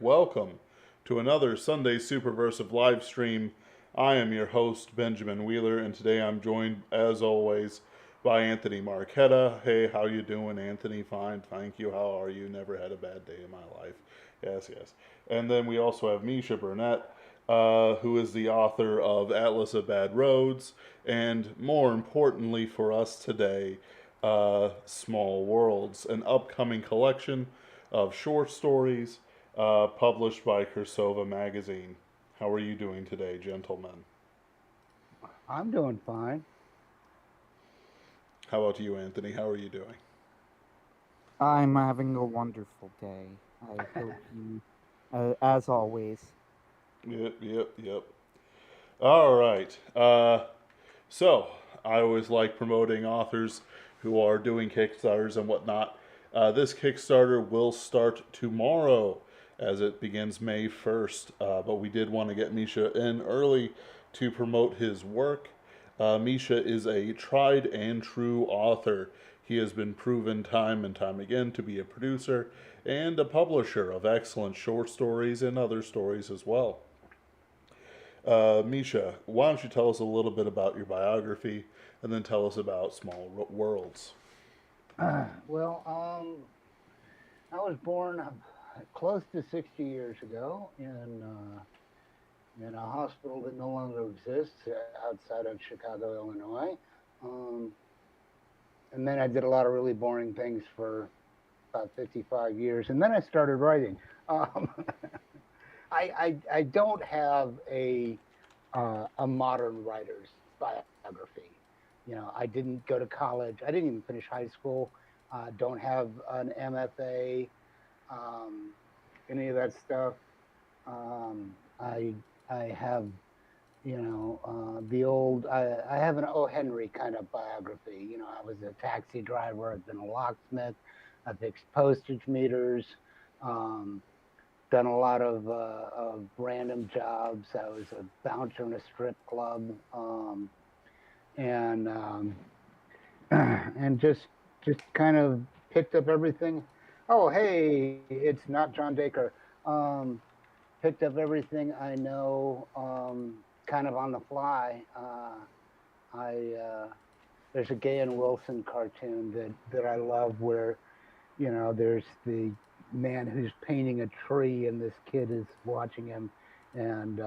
Welcome to another Sunday Superversive live stream. I am your host, Benjamin Wheeler, and today I'm joined, as always, by Anthony Marquetta. Hey, how you doing, Anthony? Fine, thank you. How are you? Never had a bad day in my life. Yes, yes. And then we also have Misha Burnett, who is the author of Atlas of Bad Roads, and more importantly for us today, Small Worlds, an upcoming collection of short stories published by Kursova magazine. How are you doing today, gentlemen? I'm doing fine. How about you, Anthony? How are you doing? I'm having a wonderful day. I hope you, as always. Yep. All right. So, I always like promoting authors who are doing Kickstarters and whatnot. This Kickstarter will start tomorrow as it begins May 1st, but we did want to get Misha in early to promote his work. Misha is a tried and true author. He has been proven time and time again to be a producer and a publisher of excellent short stories and other stories as well. Misha, why don't you tell us a little bit about your biography and then tell us about Small Worlds? Well, I was born close to 60 years ago in a hospital that no longer exists outside of Chicago, Illinois. Um, and then I did a lot of really boring things for about 55 years, and then I started writing. Um, I don't have a modern writer's biography. I didn't go to college. I didn't even finish high school. Don't have an MFA, um, any of that stuff. I have, the old. I have an O. Henry kind of biography. I was a taxi driver. I've been a locksmith. I fixed postage meters. Um, Done a lot of random jobs. I was a bouncer in a strip club, and and just kind of picked up everything. Oh, hey, it's not John Dacre. Um, Picked up everything I know, kind of on the fly. I There's a Gay and Wilson cartoon that I love where there's the man who's painting a tree and this kid is watching him, and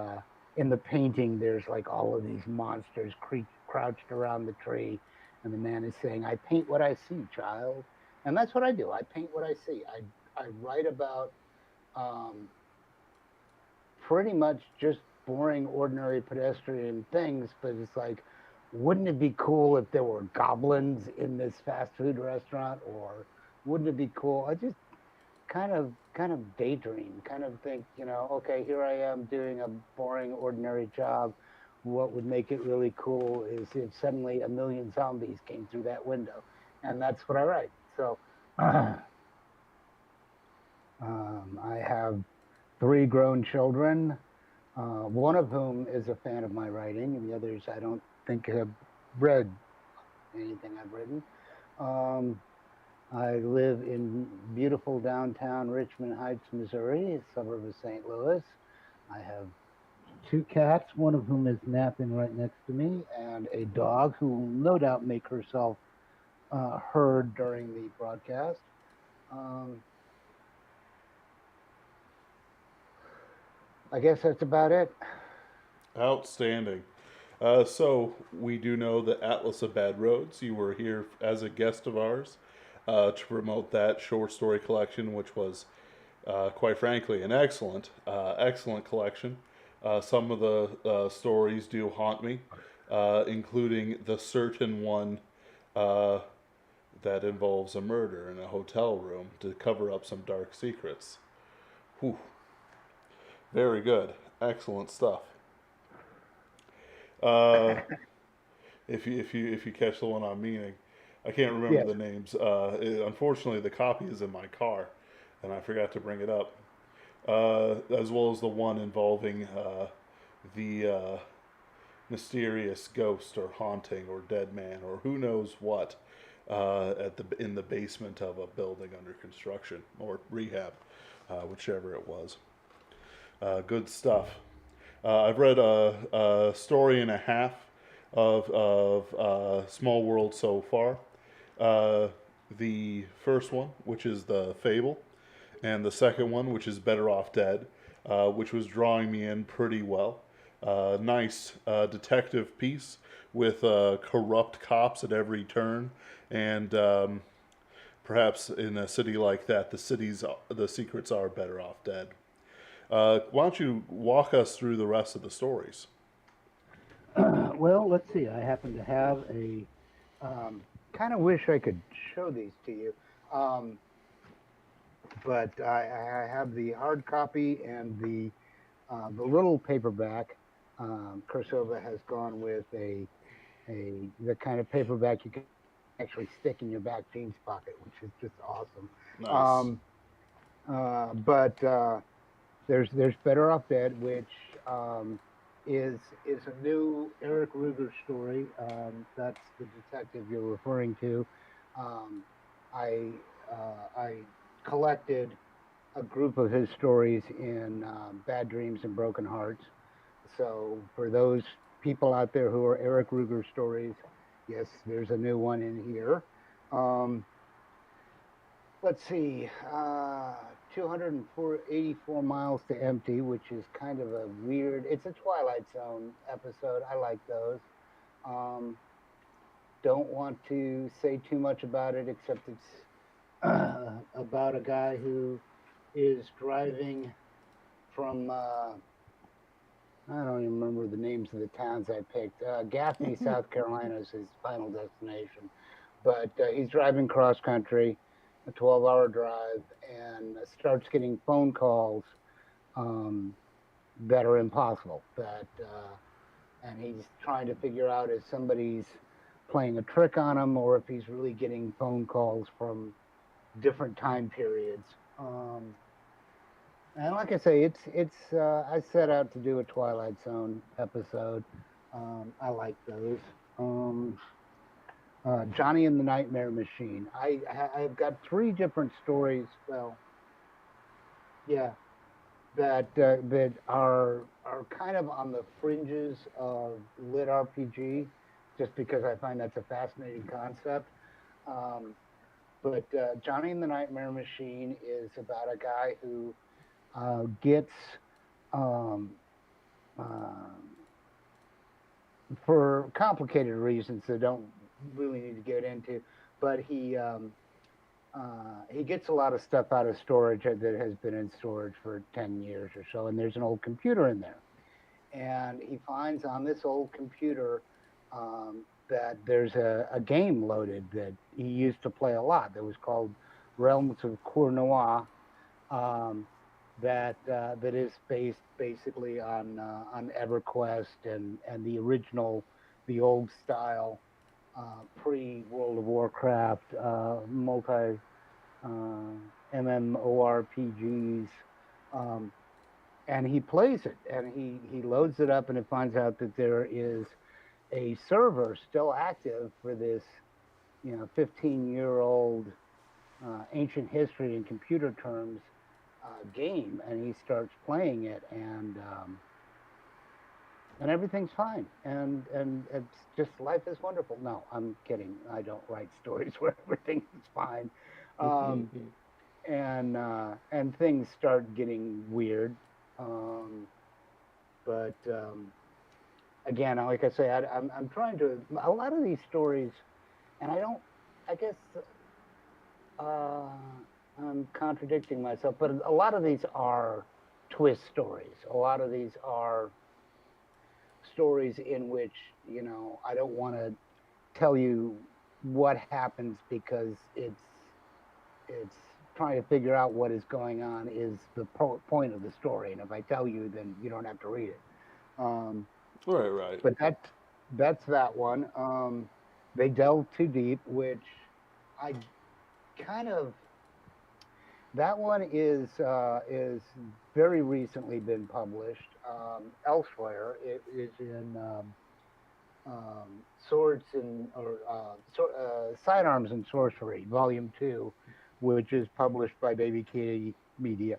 in the painting there's like all of these monsters crouched around the tree, and the man is saying, "I paint what I see, child," and that's what I do. I paint what I see. I write about um, pretty much just boring, ordinary pedestrian things, but it's like, wouldn't it be cool if there were goblins in this fast food restaurant, or wouldn't it be cool? I just kind of daydream, kind of think, okay, here I am doing a boring, ordinary job. What would make it really cool is if suddenly a million zombies came through that window, and that's what I write. So I have three grown children, one of whom is a fan of my writing, and the others I don't think have read anything I've written. Um, I live in beautiful downtown Richmond Heights, Missouri, a suburb of St. Louis. I have two cats, one of whom is napping right next to me, and a dog who will no doubt make herself heard during the broadcast. Um, I guess that's about it. Outstanding. So, we do know that Atlas of Bad Roads, you were here as a guest of ours to promote that short story collection, which was, quite frankly, an excellent collection. Some of the stories do haunt me, including the certain one uh, that involves a murder in a hotel room to cover up some dark secrets. Whew, very good. Excellent stuff. Uh, if you catch the one I'm meaning, I can't remember Yes. the names. Unfortunately, the copy is in my car, and I forgot to bring it up. As well as the one involving the mysterious ghost or haunting or dead man or who knows what at the in the basement of a building under construction or rehab, whichever it was. Good stuff. I've read a story and a half of Small World so far. Uh, the first one, which is the Fable, and the second one, which is Better Off Dead, which was drawing me in pretty well. Nice detective piece with corrupt cops at every turn, and perhaps in a city like that, the secrets are better off dead. Why don't you walk us through the rest of the stories? Well, let's see. I happen to have a kind of wish I could show these to you, um, but I have the hard copy and the little paperback. Kursova has gone with a the kind of paperback you can actually stick in your back jeans pocket, which is just awesome. Nice. Um, but there's Better Off Dead, which um, is a new Eric Ruger story. That's the detective you're referring to. Um, I I collected a group of his stories in Bad Dreams and Broken Hearts. So for those people out there who are Eric Ruger stories, yes, there's a new one in here. Um, let's see, 284 miles to empty, which is kind of a weird. It's a Twilight Zone episode. I like those. Um, don't want to say too much about it, except it's about a guy who is driving from. I don't even remember the names of the towns I picked. Gaffney, South Carolina is his final destination, but he's driving cross country, a 12-hour drive, and starts getting phone calls um, that are impossible. And he's trying to figure out if somebody's playing a trick on him or if he's really getting phone calls from different time periods. And like I say, it's. I set out to do a Twilight Zone episode. I like those. Um, Johnny and the Nightmare Machine. I've got three different stories. Well, yeah, that are kind of on the fringes of lit RPG, just because I find that's a fascinating concept. Um, but Johnny and the Nightmare Machine is about a guy who gets um, uh, for complicated reasons that don't really need to get into, but he gets a lot of stuff out of storage that has been in storage for 10 years or so, and there's an old computer in there. And he finds on this old computer that there's a game loaded that he used to play a lot that was called Realms of Cournois, um, that is based basically on EverQuest and the original, the old style pre World of Warcraft multi MMORPGs. Um, and he plays it, and he loads it up, and it finds out that there is a server still active for this 15-year-old ancient history in computer terms game, and he starts playing it, and everything's fine, and it's just life is wonderful. No, I'm kidding. I don't write stories where everything is fine, um, and things start getting weird. Um, but again, like I say, I'm trying to a lot of these stories, and I don't. I guess uh, I'm contradicting myself, but a lot of these are twist stories. A lot of these are stories in which I don't want to tell you what happens because it's trying to figure out what is going on is the point of the story, and if I tell you, then you don't have to read it. Um, Right, right. but that's that one. They delve too deep, which I kind of that one is very recently been published elsewhere. It is in Swords and or Sidearms and Sorcery, Volume Two, which is published by Baby Kitty Media,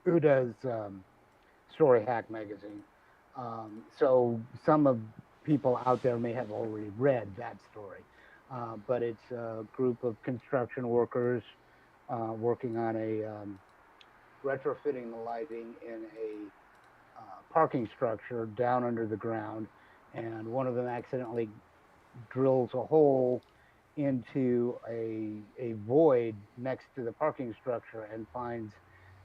who does Story Hack magazine. So some of people out there may have already read that story, but it's a group of construction workers working on a retrofitting the lighting in a parking structure down under the ground, and one of them accidentally drills a hole into a void next to the parking structure and finds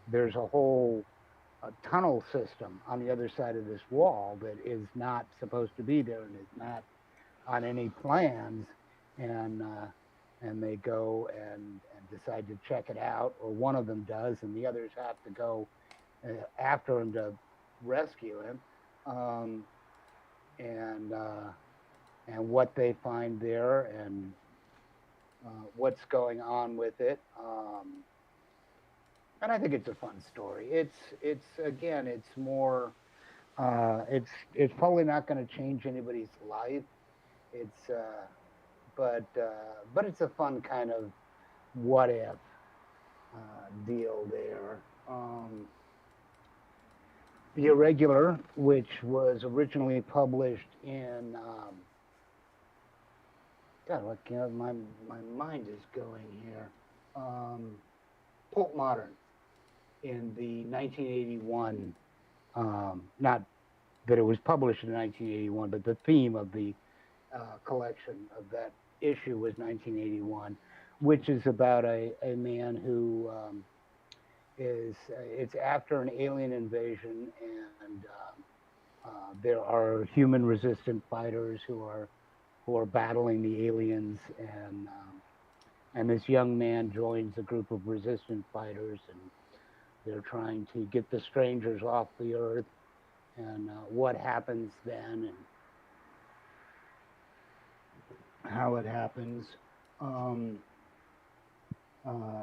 there's a whole tunnel system on the other side of this wall that is not supposed to be there and is not on any plans, and they go and decide to check it out, or one of them does, and the others have to go after him to rescue him, um, and what they find there, and what's going on with it. And I think it's a fun story. It's again, it's more. It's probably not going to change anybody's life. It's but it's a fun kind of what if deal there. The Irregular, which was originally published in God, what my mind is going here. Pulp Modern in the 1981. Not that it was published in 1981, but the theme of the collection of that issue was 1981, which is about a man who it's after an alien invasion, and there are human resistant fighters who are battling the aliens, and this young man joins a group of resistant fighters, and they're trying to get the strangers off the earth, and what happens then, and how it happens.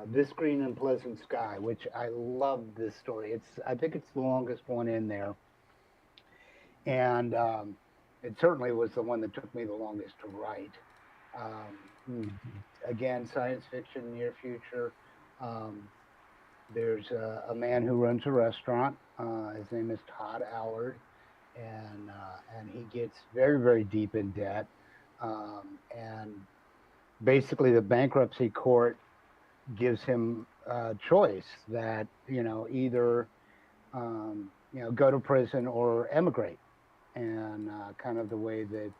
This Green and Pleasant Sky, which I love this story. I think it's the longest one in there, and it certainly was the one that took me the longest to write. Again, science fiction, near future. There's a man who runs a restaurant. His name is Todd Allard, and he gets very, very deep in debt. And basically, the bankruptcy court gives him a choice that either go to prison or emigrate, and kind of the way that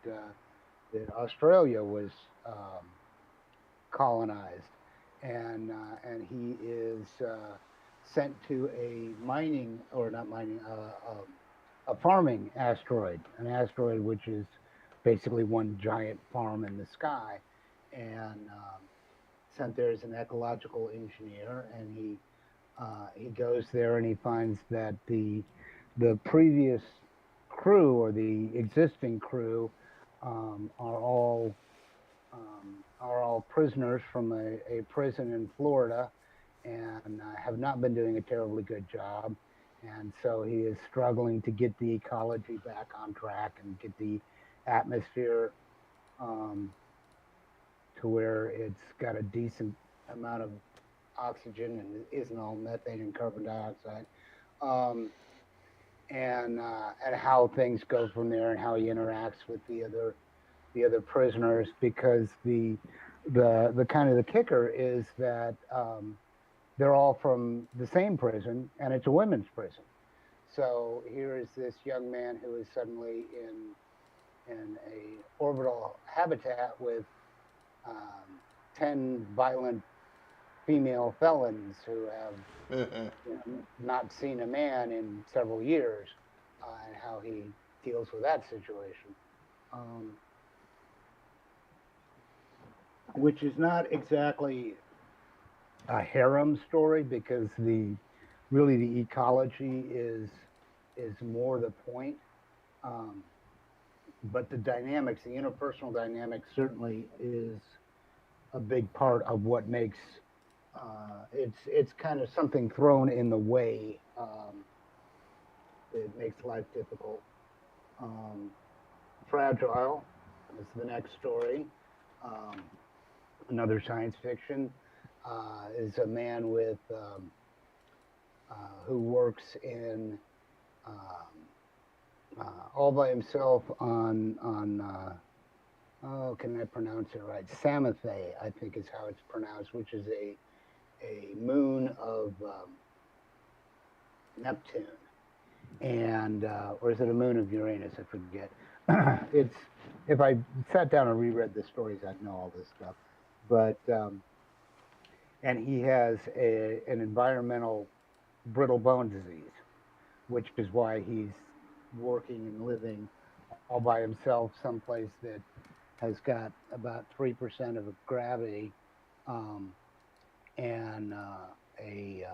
Australia was colonized, and he is sent to a mining, or not mining, a farming asteroid, an asteroid which is basically one giant farm in the sky, and sent there as an ecological engineer, and he goes there and he finds that the previous crew, or the existing crew, are all prisoners from a prison in Florida, and have not been doing a terribly good job, and so he is struggling to get the ecology back on track and get the atmosphere to where it's got a decent amount of oxygen and isn't all methane and carbon dioxide, and how things go from there, and how he interacts with the other prisoners, because the kind of the kicker is that they're all from the same prison, and it's a women's prison. So here is this young man who is suddenly in a orbital habitat with 10 violent female felons who have not seen a man in several years, and how he deals with that situation, which is not exactly a harem story, because the ecology is more the point, but the dynamics, the interpersonal dynamics, certainly is a big part of what makes it's kind of something thrown in the way that makes life difficult. Fragile is the next story. Another science fiction, is a man with who works in all by himself oh, can I pronounce it right? Samathe, I think is how it's pronounced, which is a moon of Neptune, and or is it a moon of Uranus? I forget. It's if I sat down and reread the stories, I'd know all this stuff. But and he has an environmental brittle bone disease, which is why he's working and living all by himself, someplace that has got about 3% of gravity, um, and a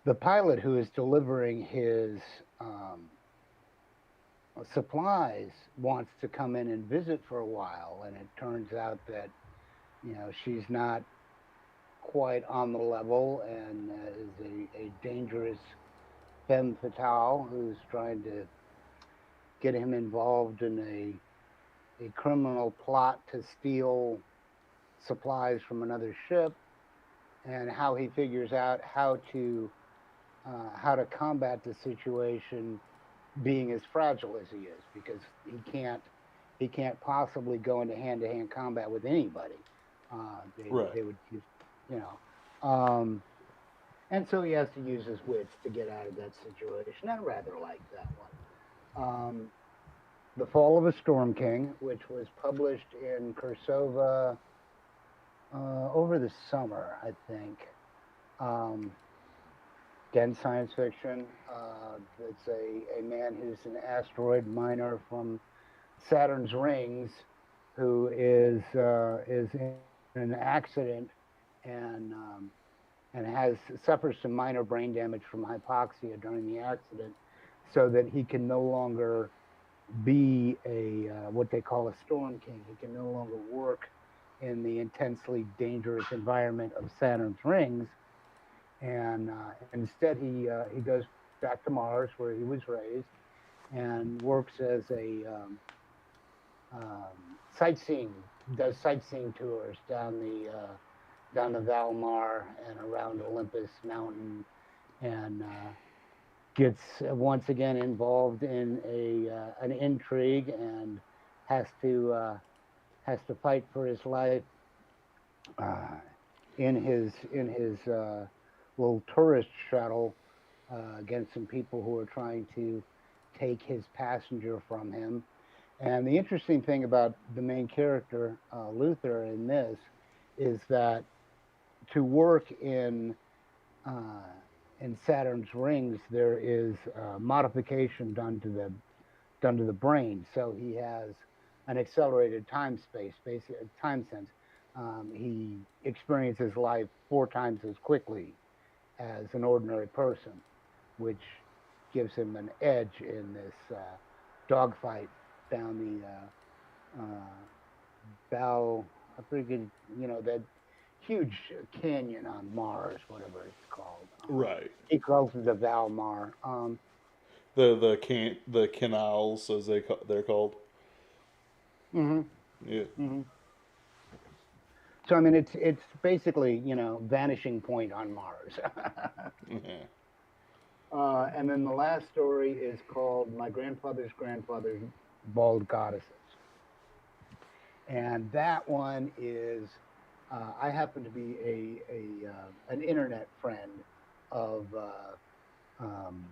the pilot who is delivering his um, supplies wants to come in and visit for a while, and it turns out that she's not quite on the level and is a dangerous femme fatale who's trying to get him involved in a criminal plot to steal supplies from another ship, and how he figures out how to combat the situation, being as fragile as he is, because he can't possibly go into hand-to-hand combat with anybody. Right. They would just, you know, and so he has to use his wits to get out of that situation. I rather like that one. The Fall of a Storm King, which was published in Kursova over the summer, I think. Again, science fiction. It's a man who's an asteroid miner from Saturn's rings, who is in an accident and suffers some minor brain damage from hypoxia during the accident, so that he can no longer be a what they call a storm king. He can no longer work in the intensely dangerous environment of Saturn's rings, and instead he goes back to Mars, where he was raised, and works as a sightseeing does sightseeing tours down the Valmar and around Olympus Mountain, and gets once again involved in an intrigue, and has to fight for his life in his little tourist shuttle against some people who are trying to take his passenger from him. And the interesting thing about the main character, Luther, in this, is that to work in Saturn's rings, there is modification done to the brain. So he has an accelerated time sense. He experiences life 4 times as quickly as an ordinary person, which gives him an edge in this dogfight down the Val. I forget, that huge canyon on Mars, whatever it's called. Right. He calls it the Valmar. The canals, as they're called. Mm-hmm, Yeah. mm-hmm. So I mean, it's basically vanishing point on Mars. Yeah. And then the last story is called My Grandfather's Grandfather's Bald Goddesses, and that one is I happen to be an internet friend of um,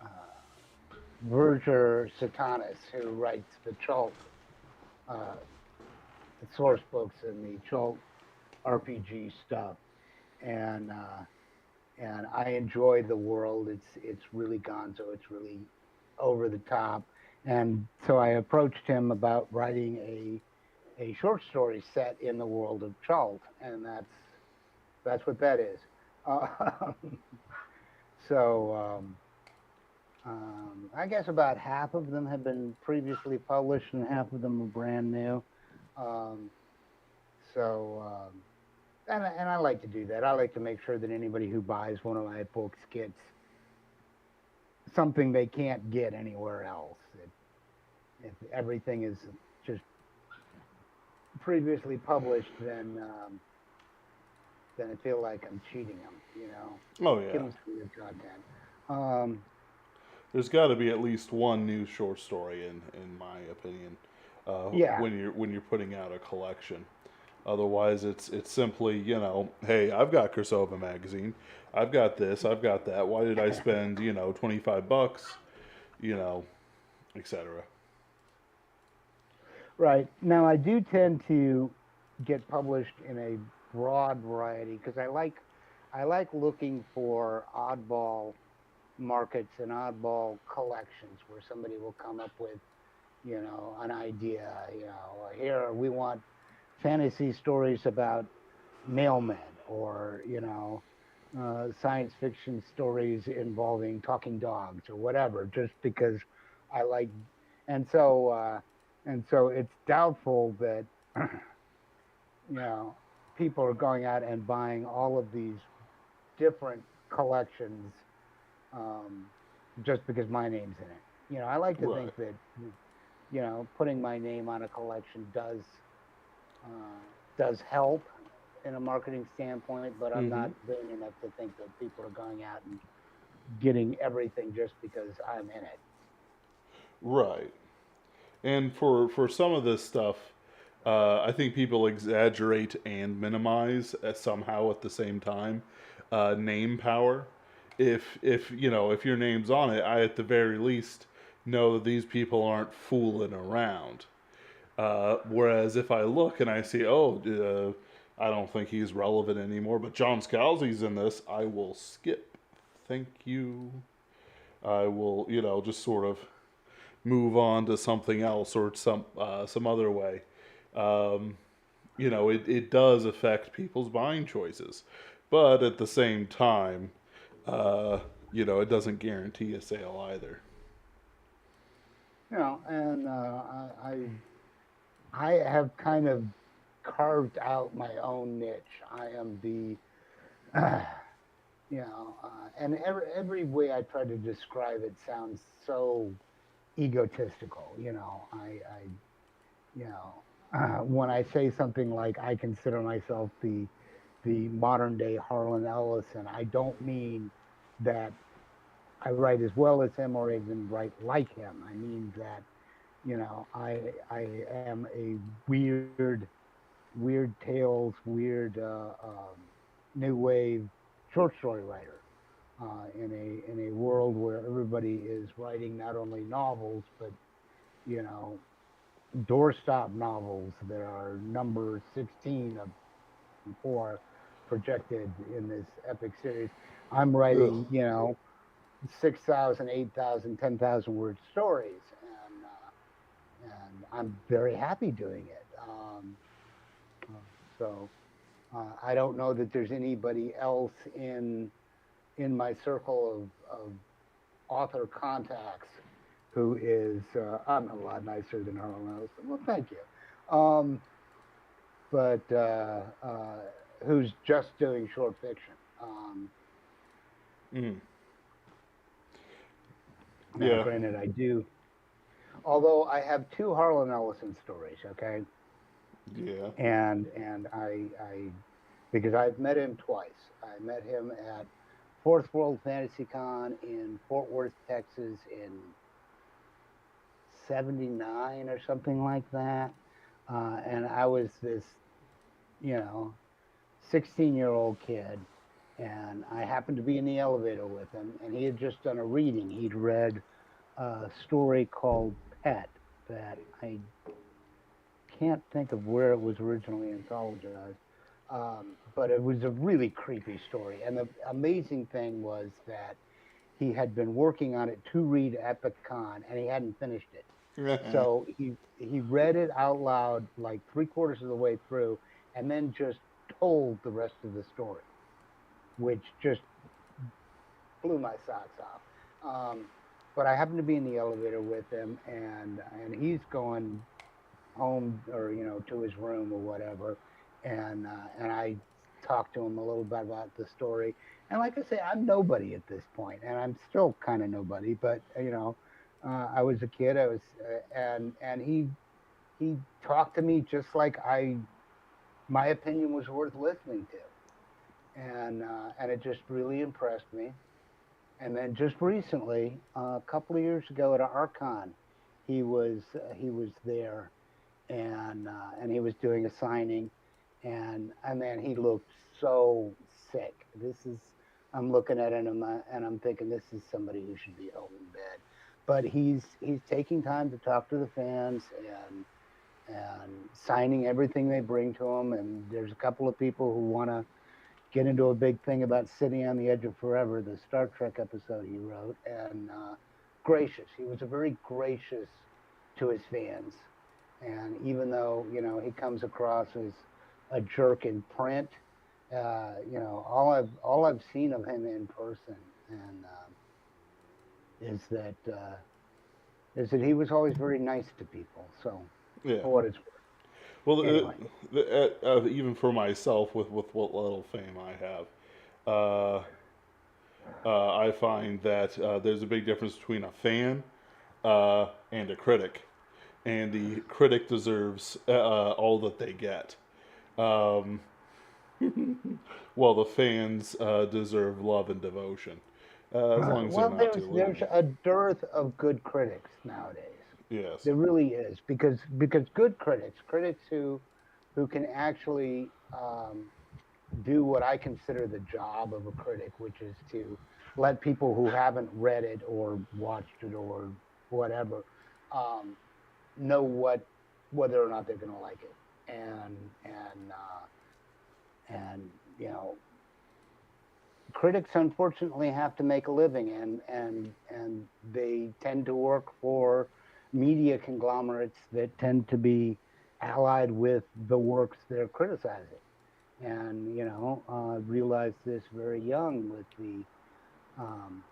uh, Verger Satanis, who writes the Chult the source books and the Chult RPG stuff, and I enjoy the world. It's really gonzo. It's really over the top, and so I approached him about writing a short story set in the world of Chult, and that's what that is. So I guess about half of them have been previously published, and half of them are brand new. Um, and I like to do that. I like to make sure that anybody who buys one of my books gets something they can't get anywhere else. If everything is just previously published, then I feel like I'm cheating them. Oh yeah. Give them some new content. There's got to be at least one new short story in my opinion, Yeah, when you're putting out a collection. Otherwise, it's simply, hey, I've got Kursova magazine, I've got this, I've got that. Why did I spend, $25, you know, etc. right. Now I do tend to get published in a broad variety because I like looking for oddball markets and oddball collections where somebody will come up with, an idea. Here we want fantasy stories about mailmen, or science fiction stories involving talking dogs or whatever, just because I like. And so it's doubtful that you know people are going out and buying all of these different collections, um, just because my name's in it. I like to Right. think that putting my name on a collection does help in a marketing standpoint, but I'm Mm-hmm. not vain enough to think that people are going out and getting everything just because I'm in it. Right. And for some of this stuff, I think people exaggerate and minimize somehow at the same time. Name power. If your name's on it, I at the very least know that these people aren't fooling around. Whereas if I look and I see, I don't think he's relevant anymore, but John Scalzi's in this, I will skip. Thank you. I will, just sort of move on to something else or some other way. Um, it does affect people's buying choices, but at the same time, uh, it doesn't guarantee a sale either. And I have kind of carved out my own niche. I am the and every way I try to describe it sounds so egotistical. You know, when I say something like I consider myself the modern day Harlan Ellison, I don't mean that I write as well as him or even write like him. I mean that I am a weird tales, weird new wave short story writer, in a world where everybody is writing not only novels but you know doorstop novels that are number 16 of 4 projected in this epic series. I'm Ugh. writing 6,000, 8,000, 10,000 word stories, and I'm very happy doing it. Uh, so I don't know that there's anybody else in my circle of author contacts who is I'm a lot nicer than Harlan Ellison. Well, thank you. But who's just doing short fiction. Mm. Now, Yeah. granted, I do, although I have 2 Harlan Ellison stories, okay, Yeah. and I because I've met him twice. I met him at Fourth World Fantasy Con in Fort Worth, Texas, in '79 or something like that, and I was this, you know, 16-year-old kid, and I happened to be in the elevator with him, and he had just done a reading. He'd read a story called Pet that I can't think of where it was originally anthologized, but it was a really creepy story. And the amazing thing was that he had been working on it to read at the con, and he hadn't finished it. So he read it out loud like 3/4 of the way through, and then just told the rest of the story, which just blew my socks off. But I happened to be in the elevator with him, and he's going home, or to his room or whatever, and I talked to him a little bit about the story. And like I say, I'm nobody at this point, and I'm still kind of nobody. But I was a kid. I was, and he talked to me just like my opinion was worth listening to, and it just really impressed me. And then just recently, a couple of years ago at Archon, he was there, and he was doing a signing, and man, he looked so sick. This is I'm looking at him and I'm thinking this is somebody who should be home in bed, but he's taking time to talk to the fans and signing everything they bring to him. And there's a couple of people who want to get into a big thing about Sitting on the Edge of Forever, the Star Trek episode he wrote, and gracious. He was a very gracious to his fans, and even though he comes across as a jerk in print, all I've seen of him in person, and is that he was always very nice to people. So Yeah. for what it's worth, Well, anyway. even for myself, with what little fame I have, uh, I find that there's a big difference between a fan and a critic, and the critic deserves all that they get, um, while the fans deserve love and devotion, as long as they're Well, not too there's leany. a dearth of good critics nowadays. Yes. There really is, because good critics who can actually do what I consider the job of a critic, which is to let people who haven't read it or watched it or whatever um, know whether or not they're going to like it, and you know critics unfortunately have to make a living, and they tend to work for media conglomerates that tend to be allied with the works they're criticizing. And realized this very young with the um,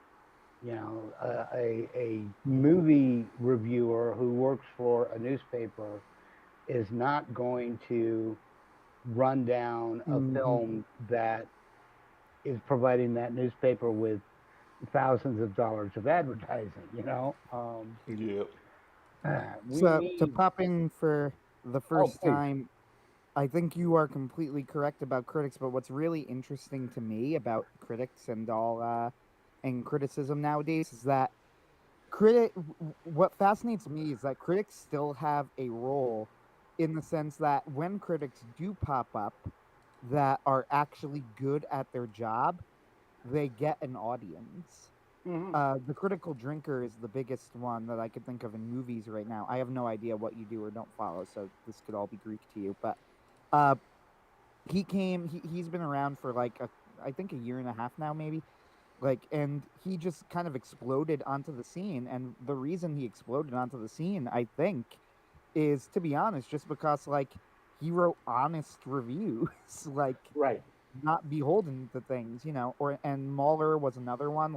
a movie reviewer who works for a newspaper is not going to run down a Mhm. film that is providing that newspaper with thousands of dollars of advertising. Yep. We So to need. pop in for the Oh, first please. time, I think you are completely correct about critics, but what's really interesting to me about critics and all and criticism nowadays is that what fascinates me is that critics still have a role in the sense that when critics do pop up that are actually good at their job, they get an audience. Hmm. The critical drinker is the biggest one that I could think of in movies right now. I have no idea what you do or don't follow, so this could all be Greek to you. But uh, he's been around for I think a year and a half now, maybe. And he just kind of exploded onto the scene. And the reason he exploded onto the scene, I think, is to be honest, just because he wrote honest reviews, Right. not beholden to things, Or and Mahler was another one.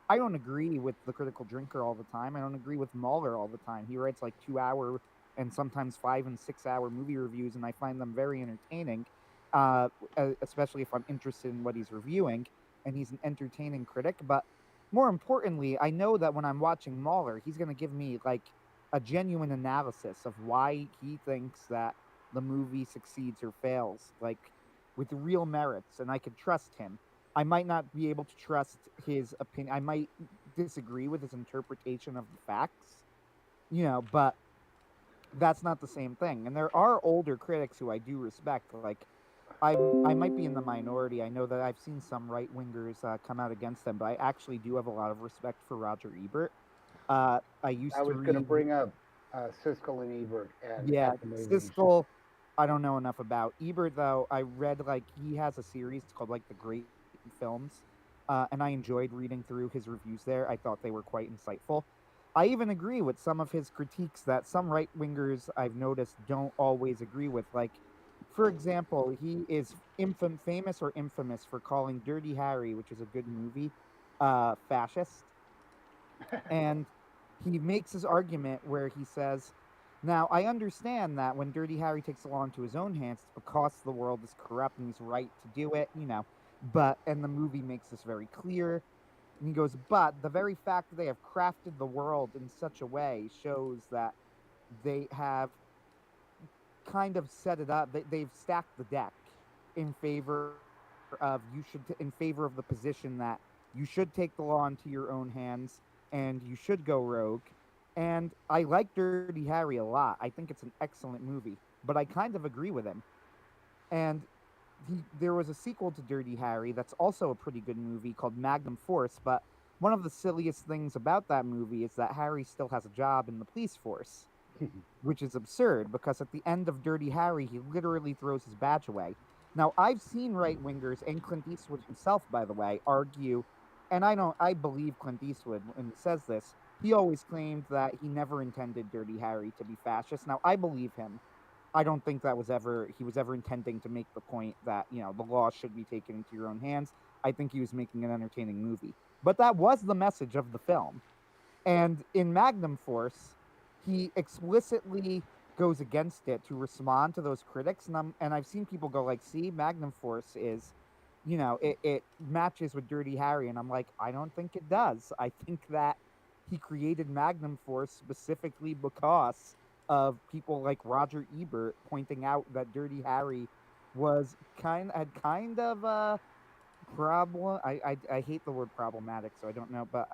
I don't agree with the critical drinker all the time. I don't agree with Mahler all the time. He writes 2 hour and sometimes 5 and 6 hour movie reviews, and I find them very entertaining. Especially if I'm interested in what he's reviewing, and he's an entertaining critic. But more importantly, I know that when I'm watching Mahler, he's going to give me a genuine analysis of why he thinks that the movie succeeds or fails. With real merits, and I could trust him. I might not be able to trust his opinion. I might disagree with his interpretation of the facts, but that's not the same thing. And there are older critics who I do respect. I might be in the minority. I know that I've seen some right wingers come out against them, but I actually do have a lot of respect for Roger Ebert. I I used to was going to read, bring up Siskel and Ebert yeah, at the movies. Siskel. I don't know enough about Ebert though. I read he has a series called the Great Films, and I enjoyed reading through his reviews there. I thought they were quite insightful. I even agree with some of his critiques that some right wingers I've noticed don't always agree with. For example, he is famous or infamous for calling Dirty Harry, which is a good movie, fascist. And he makes his argument where he says, now, I understand that when Dirty Harry takes the law into his own hands, it's because the world is corrupt and he's right to do it. And the movie makes this very clear. And he goes, but the very fact that they have crafted the world in such a way shows that they have kind of set it up. They've stacked the deck in favor of in favor of the position that You should take the law into your own hands, and you should go rogue. And I like Dirty Harry a lot. I think it's an excellent movie, but I kind of agree with him. And there was a sequel to Dirty Harry that's also a pretty good movie called Magnum Force, but one of the silliest things about that movie is that Harry still has a job in the police force, which is absurd because at the end of Dirty Harry, he literally throws his badge away. Now, I've seen right wingers and Clint Eastwood himself, by the way, argue, and I believe Clint Eastwood when he says this. He always claimed that he never intended Dirty Harry to be fascist. Now, I believe him. I don't think he was ever intending to make the point that, the law should be taken into your own hands. I think he was making an entertaining movie. But that was the message of the film. And in Magnum Force, he explicitly goes against it to respond to those critics. And I've seen people go like, see, Magnum Force is, it matches with Dirty Harry. And I'm like, I don't think it does. I think that he created Magnum Force specifically because of people like Roger Ebert pointing out that Dirty Harry had kind of a problem. I hate the word problematic, so I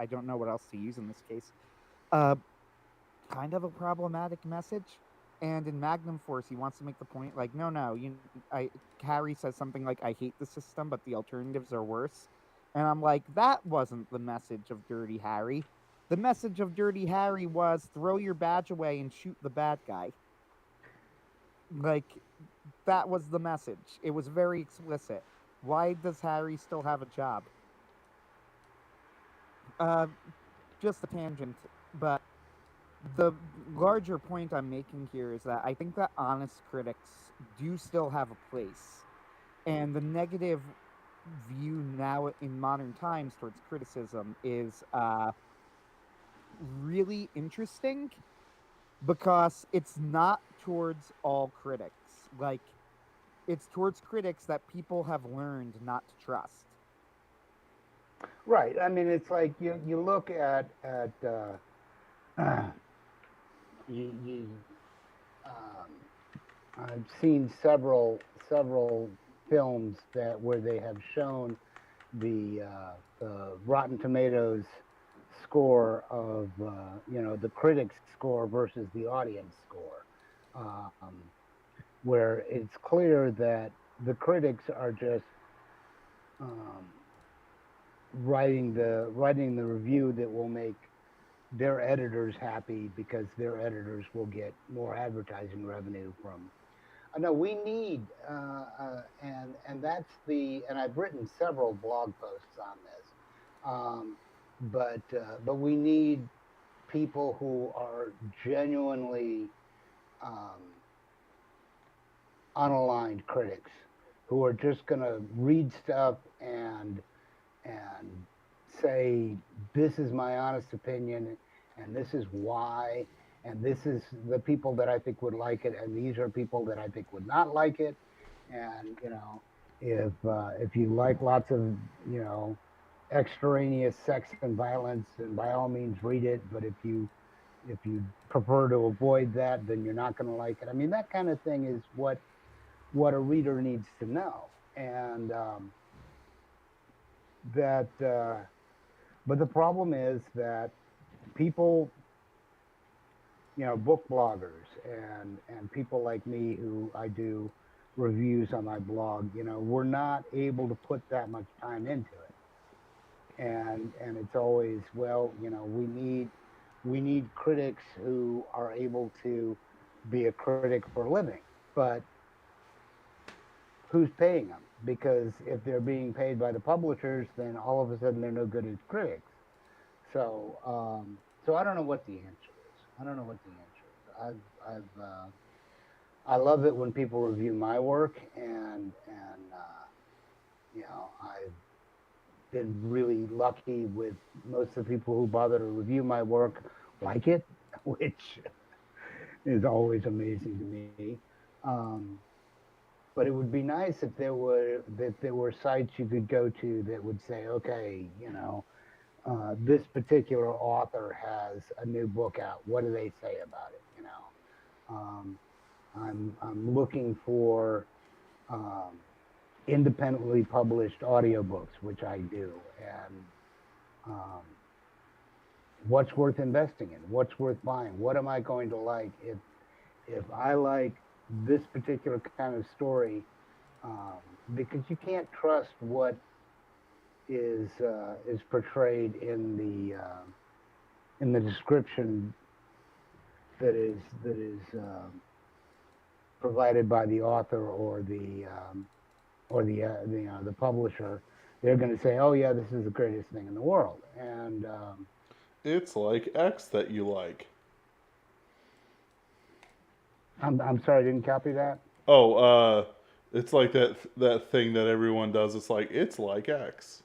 don't know what else to use in this case. Uh, Kind of a problematic message. And in Magnum Force, he wants to make the point like, no, Harry says something like, I hate the system, but the alternatives are worse. And I'm like, that wasn't the message of Dirty Harry. The message of Dirty Harry was throw your badge away and shoot the bad guy. Like, that was the message. It was very explicit. Why does Harry still have a job? Uh, just a tangent, but the larger point I'm making here is that I think that honest critics do still have a place. And the negative view now in modern times towards criticism is really interesting because it's not towards all critics. Like, it's towards critics that people have learned not to trust. Right. I mean, it's like you look at you I've seen several films that where they have shown the Rotten Tomatoes score of the critics score versus the audience score, um, where it's clear that the critics are just um, writing the review that will make their editors happy because their editors will get more advertising revenue from. No, we need, and that's and I've written several blog posts on this, um, but we need people who are genuinely um, unaligned critics, who are just going to read stuff and say this is my honest opinion and this is why and this is the people that I think would like it and these are people that I think would not like it. And if you like lots of extraneous sex and violence, and by all means read it, but if you prefer to avoid that, then you're not going to like it. I mean, that kind of thing is what a reader needs to know. And that but the problem is that people, book bloggers and people like me who I do reviews on my blog, we're not able to put that much time into it. And it's always, well, we need critics who are able to be a critic for a living. But who's paying them? Because if they're being paid by the publishers, then all of a sudden they're no good as critics. So I don't know what the answer is. I don't know what the answer is. I love it when people review my work, and I've been really lucky with most of the people who bother to review my work like it, which is always amazing to me. Um, but it would be nice if there were sites you could go to that would say, okay, this particular author has a new book out. What do they say about it? Um, I'm looking for um, independently published audiobooks, which I do, and Um, what's worth investing in? What's worth buying? What am I going to like? If I like this particular kind of story, um, because you can't trust what is portrayed in the description that is provided by the author or the publisher. They're going to say, "Oh yeah, this is the greatest thing in the world," and It's like X that you like. I'm sorry, I didn't copy that. Oh, it's like that thing that everyone does. It's like X,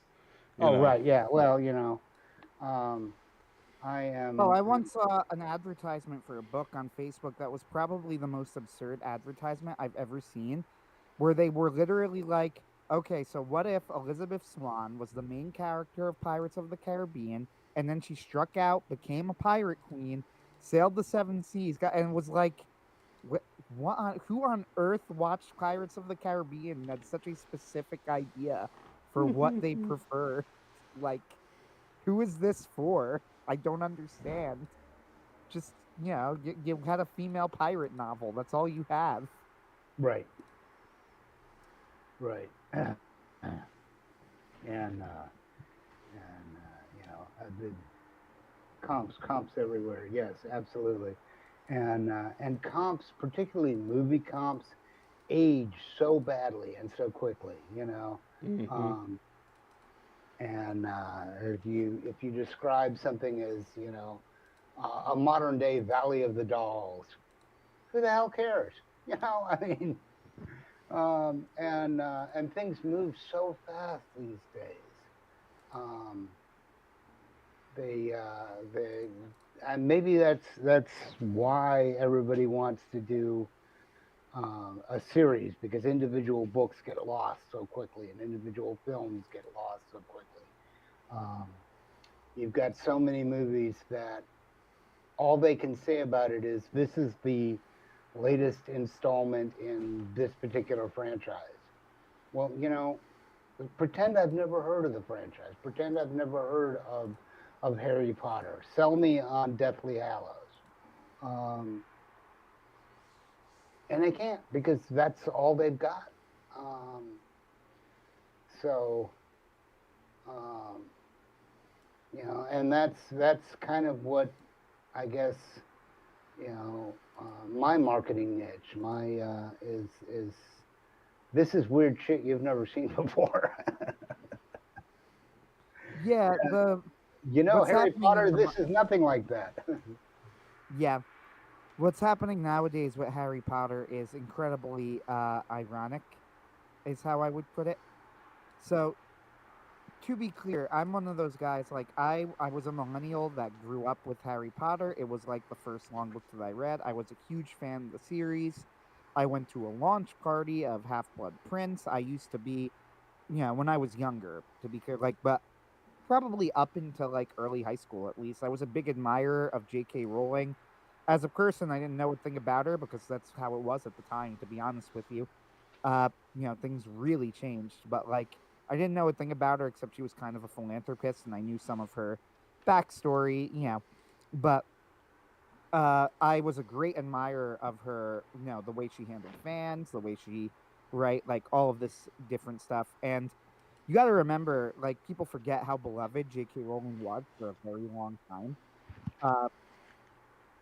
you Oh know. right, yeah. Well, um, I Oh, am. I once saw an advertisement for a book on Facebook that was probably the most absurd advertisement I've ever seen, where they were literally like, okay, so what if Elizabeth Swann was the main character of Pirates of the Caribbean, and then she struck out, became a pirate queen, sailed the seven seas, and was like, who on earth watched Pirates of the Caribbean and had such a specific idea for what they prefer? Like, who is this for? I don't understand. Just, you had a female pirate novel. That's all you have. Right, right. and the comps everywhere. Yes, absolutely. And comps, particularly movie comps, age so badly and so quickly. Hmm. Um, and if you describe something as a modern day Valley of the Dolls, who the hell cares? I mean, and things move so fast these days. Um, they and maybe that's why everybody wants to do a series, because individual books get lost so quickly and individual films get lost so quickly. Um, you've got so many movies that all they can say about it is this is the latest installment in this particular franchise. Well, pretend I've never heard of the franchise. Pretend I've never heard of Harry Potter. Sell me on Deathly Hallows. Um, and they can't, because that's all they've got. Um, so um, and that's kind of what I guess my marketing niche. My is this is weird shit you've never seen before. Yeah, the what's Harry happening in Potter. the This is nothing like that. yeah, what's happening nowadays with Harry Potter is incredibly ironic, is how I would put it. So, to be clear, I'm one of those guys, like, I was a millennial that grew up with Harry Potter. It was like the first long book that I read. I was a huge fan of the series. I went to a launch party of Half-Blood Prince. I used to be, when I was younger, to be clear, like, but probably up into like early high school at least. I was a big admirer of J.K. Rowling. As a person, I didn't know a thing about her because that's how it was at the time, to be honest with you. Things really changed, but like I didn't know a thing about her except she was kind of a philanthropist and I knew some of her backstory, But I was a great admirer of her, the way she handled fans, the way she right, like all of this different stuff. And you got to remember, like, people forget how beloved J.K. Rowling was for a very long time. Uh,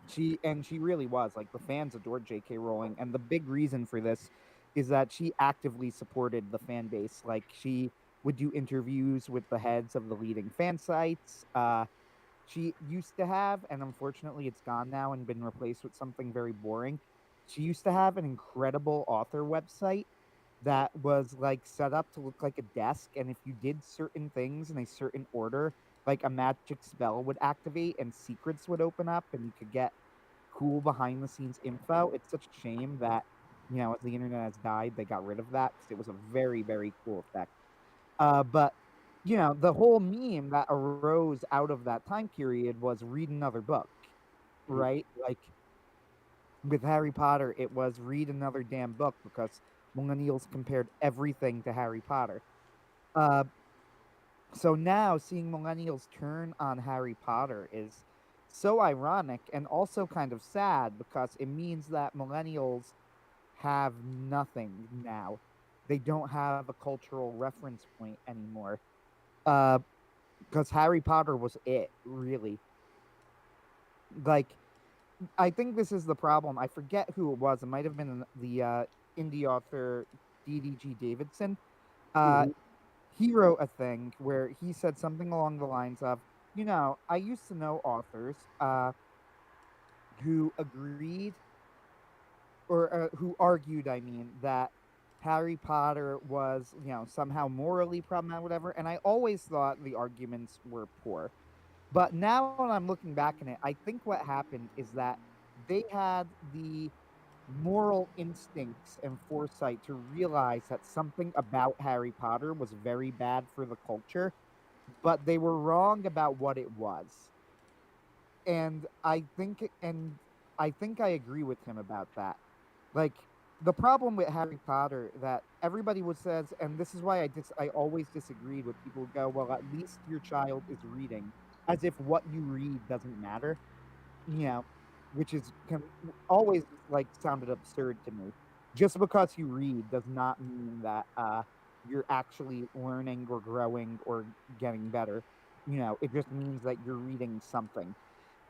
she really was, like, the fans adored J.K. Rowling, and the big reason for this is that she actively supported the fan base. Like, she would do interviews with the heads of the leading fan sites. She used to have, and unfortunately it's gone now and been replaced with something very boring. She used to have an incredible author website that was like set up to look like a desk, and if you did certain things in a certain order, like a magic spell would activate and secrets would open up and you could get cool behind the scenes info. It's such a shame that, as the internet has died, they got rid of that because it was a very, very cool effect. But the whole meme that arose out of that time period was read another book, right? Like with Harry Potter, it was read another damn book because millennials compared everything to Harry Potter. Uh, So now seeing millennials turn on Harry Potter is so ironic and also kind of sad because it means that millennials have nothing now. They don't have a cultural reference point anymore. Uh, because Harry Potter was it, really. Like, I think this is the problem. I forget who it was. It might have been the indie author D.D.G. Davidson. Uh, Hmm. he wrote a thing where he said something along the lines of, I used to know authors who agreed or who argued, I mean, that Harry Potter was, somehow morally problematic, whatever. And I always thought the arguments were poor. But now when I'm looking back in it, I think what happened is that they had the moral instincts and foresight to realize that something about Harry Potter was very bad for the culture, but they were wrong about what it was. And I think I agree with him about that. Like, the problem with Harry Potter that everybody would says, and this is why I always disagreed with people who go, well, at least your child is reading, as if what you read doesn't matter, you know, which is always like sounded absurd to me. Just because you read does not mean that you're actually learning or growing or getting better. It just means that you're reading something.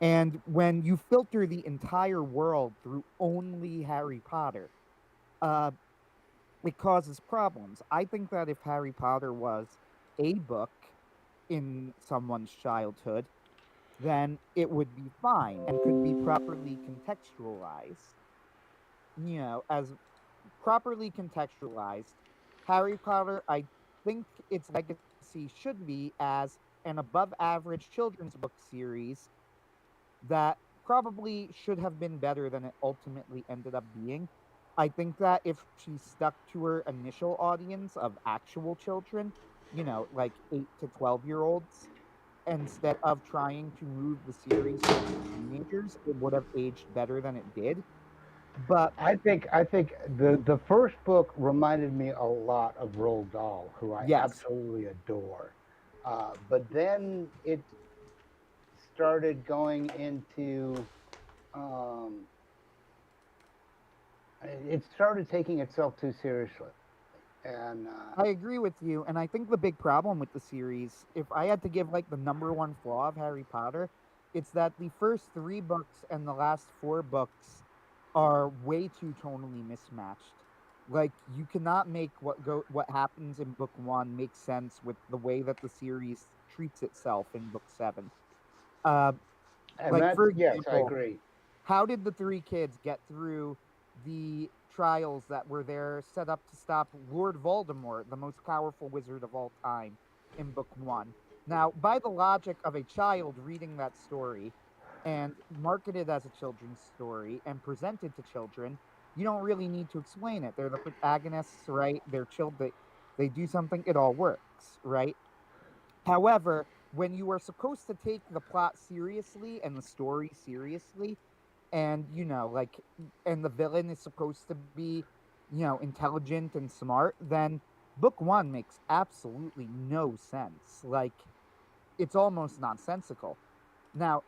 And when you filter the entire world through only Harry Potter, uh, it causes problems. I think that if Harry Potter was a book in someone's childhood, then it would be fine and could be properly contextualized. As properly contextualized, Harry Potter, I think its legacy should be as an above average children's book series that probably should have been better than it ultimately ended up being. I think that if she stuck to her initial audience of actual children, like 8 to 12-year-olds, instead of trying to move the series towards teenagers, it would have aged better than it did. But I think the first book reminded me a lot of Roald Dahl, who I yes, absolutely adore. But then it started going into um, it started taking itself too seriously, and I agree with you. And I think the big problem with the series, if I had to give like the number one flaw of Harry Potter, it's that the first three books and the last four books are way too tonally mismatched. Like you cannot make what happens in book one make sense with the way that the series treats itself in book seven. Uh, and like that's for yes, I example, agree. how did the three kids get through the trials that were there set up to stop Lord Voldemort, the most powerful wizard of all time, in book one? Now, by the logic of a child reading that story and marketed as a children's story and presented to children, you don't really need to explain it. They're the protagonists, right? They're chilled. They do something, it all works, right? However, when you are supposed to take the plot seriously and the story seriously, and and the villain is supposed to be intelligent and smart, then book one makes absolutely no sense. Like, it's almost nonsensical. Now,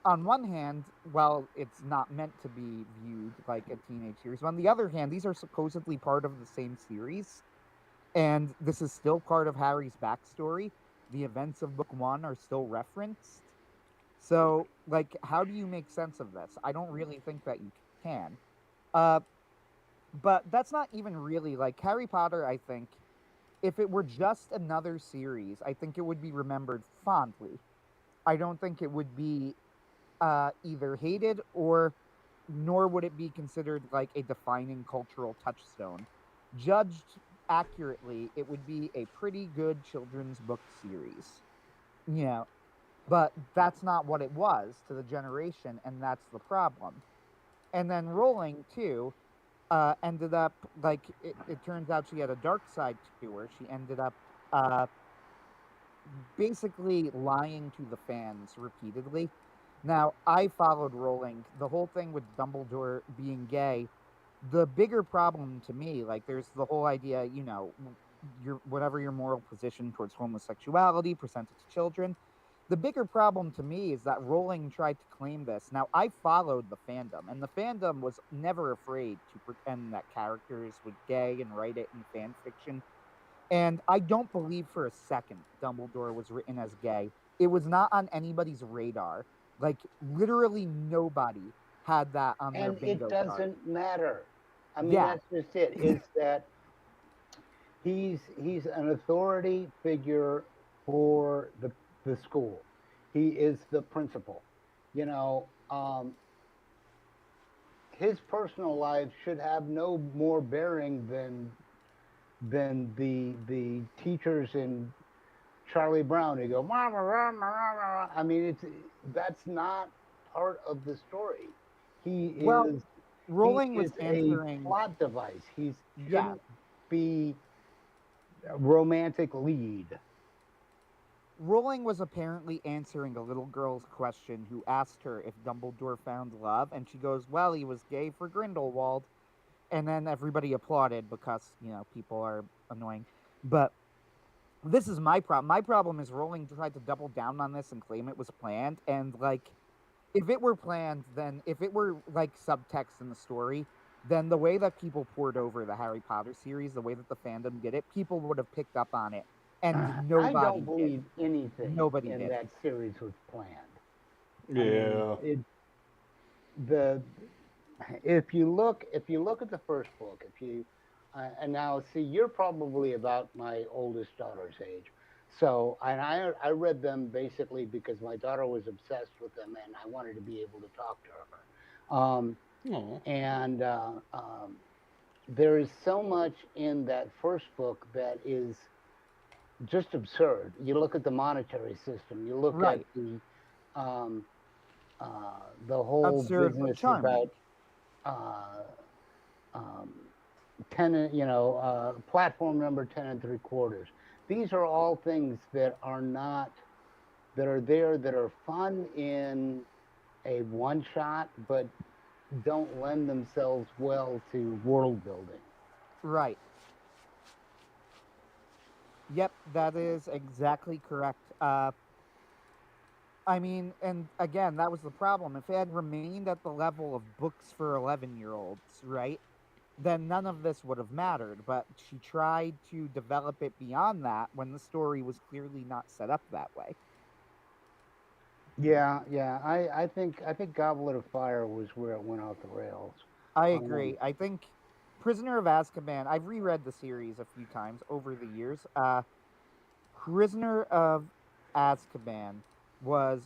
on one hand, well, it's not meant to be viewed like a teenage series, but on the other hand, these are supposedly part of the same series, and this is still part of Harry's backstory. The events of book one are still referenced. So, like, how do you make sense of this? I don't really think that you can. Uh, but that's not even really like Harry Potter. I think if it were just another series, I think it would be remembered fondly. I don't think it would be either hated or nor would it be considered like a defining cultural touchstone. Judged accurately, it would be a pretty good children's book series. Yeah, but that's not what it was to the generation, and that's the problem. And then Rowling too ended up like it turns out she had a dark side to her. She ended up uh, basically lying to the fans repeatedly. Now, I followed Rowling. The whole thing with Dumbledore being gay, the bigger problem to me, like, there's the whole idea, your moral position towards homosexuality presented to children. The bigger problem to me is that Rowling tried to claim this. Now, I followed the fandom, and the fandom was never afraid to pretend that characters were gay and write it in fan fiction. And I don't believe for a second Dumbledore was written as gay. It was not on anybody's radar. Like, literally nobody had that on their And it bingo card. doesn't matter. I mean, Yeah, that's just it. Is that he's an authority figure for the school. He is the principal. You know, his personal life should have no more bearing than the teachers in Charlie Brown who go, "Mama, rah, rah, rah, rah." I mean, that's not part of the story. He well, is he Rowling was is a answering. plot device. He Yeah, shouldn't be a romantic lead. Rowling was apparently answering a little girl's question who asked her if Dumbledore found love, and she goes, "Well, he was gay for Grindelwald." And then everybody applauded because, people are annoying. But this is my problem. My problem is Rowling tried to double down on this and claim it was planned. And, like, if it were planned, then if it were, like, subtext in the story, then the way that people poured over the Harry Potter series, the way that the fandom did it, people would have picked up on it. And I nobody don't did. believe anything Nobody in did. that series was planned. I mean, Yeah. the if you look at the first book, if you and now see, you're probably about my oldest daughter's age. So, and I read them basically because my daughter was obsessed with them, and I wanted to be able to talk to her. Oh. And there is so much in that first book that is just absurd. You look at the monetary system. You look at Right. um, the whole Absurd but business charming. about uh, um, 10, platform number 10 and three quarters. These are all things that are not, that are there, that are fun in a one shot, but don't lend themselves well to world building. Right. Yep, that is exactly correct. I mean, and again, that was the problem. If it had remained at the level of books for 11-year-olds, right, then none of this would have mattered. But she tried to develop it beyond that when the story was clearly not set up that way. Yeah, yeah. I think Goblet of Fire was where it went off the rails. I Um, agree. I think Prisoner of Azkaban, I've reread the series a few times over the years. Prisoner of Azkaban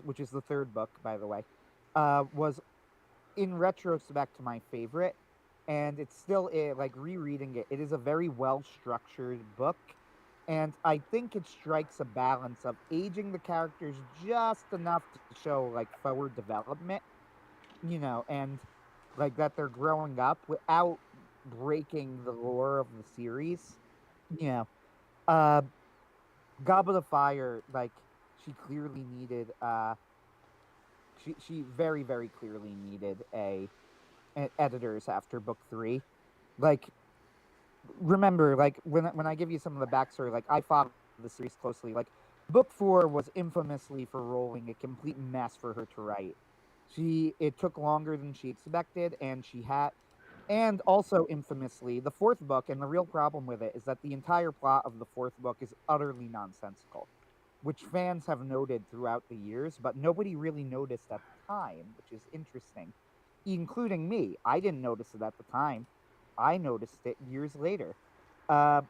which is the third book, by the way, was in retrospect my favorite, and it's still like rereading it. It is a very well structured book, and I think it strikes a balance of aging the characters just enough to show like forward development, and like that they're growing up without breaking the lore of the series. You know, uh, Goblet of Fire, like she clearly needed, she very very clearly needed editors after book three. Like, remember, like when I give you some of the backstory, like I followed the series closely. Like, book four was infamously for Rowling a complete mess for her to write. It took longer than she expected, and also infamously, the fourth book, and the real problem with it is that the entire plot of the fourth book is utterly nonsensical, which fans have noted throughout the years, but nobody really noticed at the time, which is interesting, including me. I didn't notice it at the time. I noticed it years later. Uh,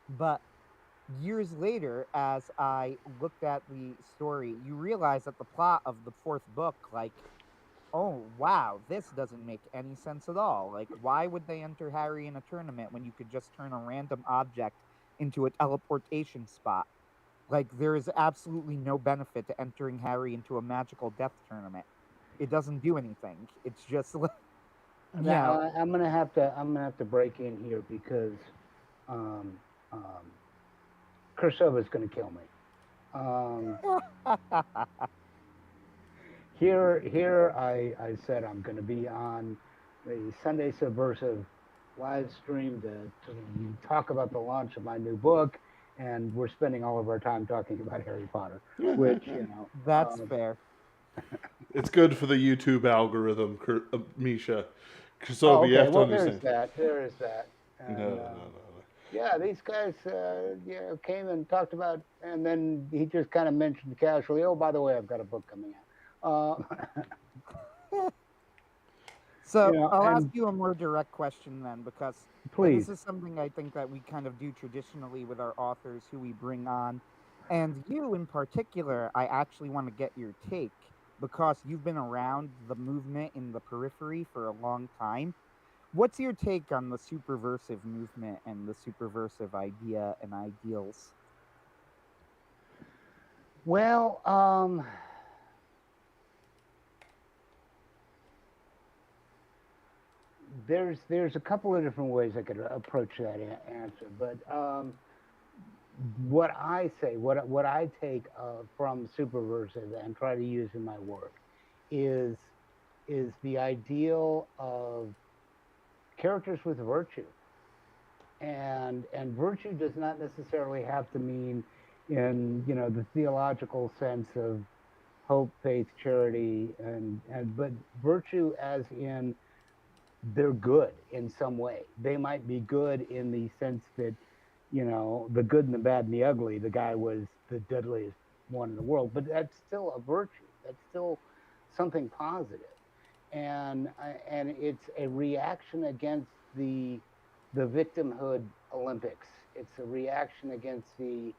but years later, as I looked at the story, you realize that the plot of the fourth book, like, oh wow, this doesn't make any sense at all. Like, why would they enter Harry in a tournament when you could just turn a random object into a teleportation spot? Like, there is absolutely no benefit to entering Harry into a magical death tournament. It doesn't do anything. It's just, you know, Now I'm gonna have to break in here because um, um, Kursova's gonna kill me. Um, here I said I'm gonna be on the Sunday Subversive live stream to talk about the launch of my new book, and we're spending all of our time talking about Harry Potter, which That's fair. It's good for the YouTube algorithm, Misha. So oh, you okay. have to Well, there is understand. that. There is that. No, And no, no, no. yeah, these guys, came and talked about, and then he just kind of mentioned casually, "Oh, by the way, I've got a book coming out." So I'll ask And you a more direct question then, because please, this is something I think that we kind of do traditionally with our authors who we bring on. And you in particular, I actually want to get your take because you've been around the movement in the periphery for a long time. What's your take on the superversive movement and the superversive idea and ideals? well, there's a couple of different ways I could approach that answer, but what I say, what I take from Superversive and try to use in my work is the ideal of characters with virtue, and virtue does not necessarily have to mean in the theological sense of hope, faith, charity, and but virtue as in they're good in some way. They might be good in the sense that, the good and the bad and the ugly. The guy was the deadliest one in the world, but that's still a virtue. That's still something positive, and it's a reaction against the victimhood Olympics. It's a reaction against the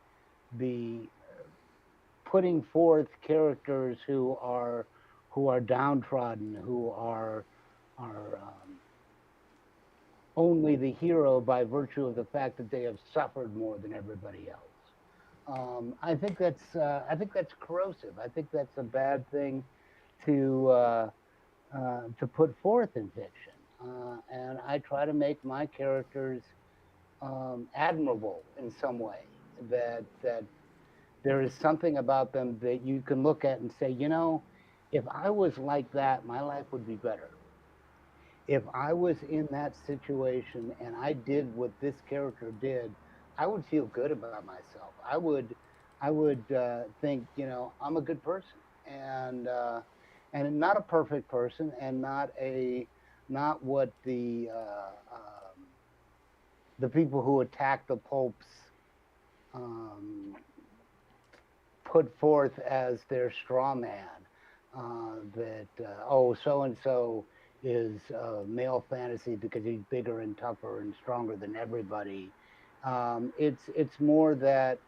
putting forth characters who are downtrodden, who are only the hero by virtue of the fact that they have suffered more than everybody else. I think that's corrosive. I think that's a bad thing to to put forth in fiction. And I try to make my characters admirable in some way. That there is something about them that you can look at and say, if I was like that, my life would be better. If I was in that situation and I did what this character did, I would feel good about myself. I would think, I'm a good person, and not a perfect person, and not what the people who attack the popes um, put forth as their straw man. That so and so is male fantasy because he's bigger and tougher and stronger than everybody. It's more that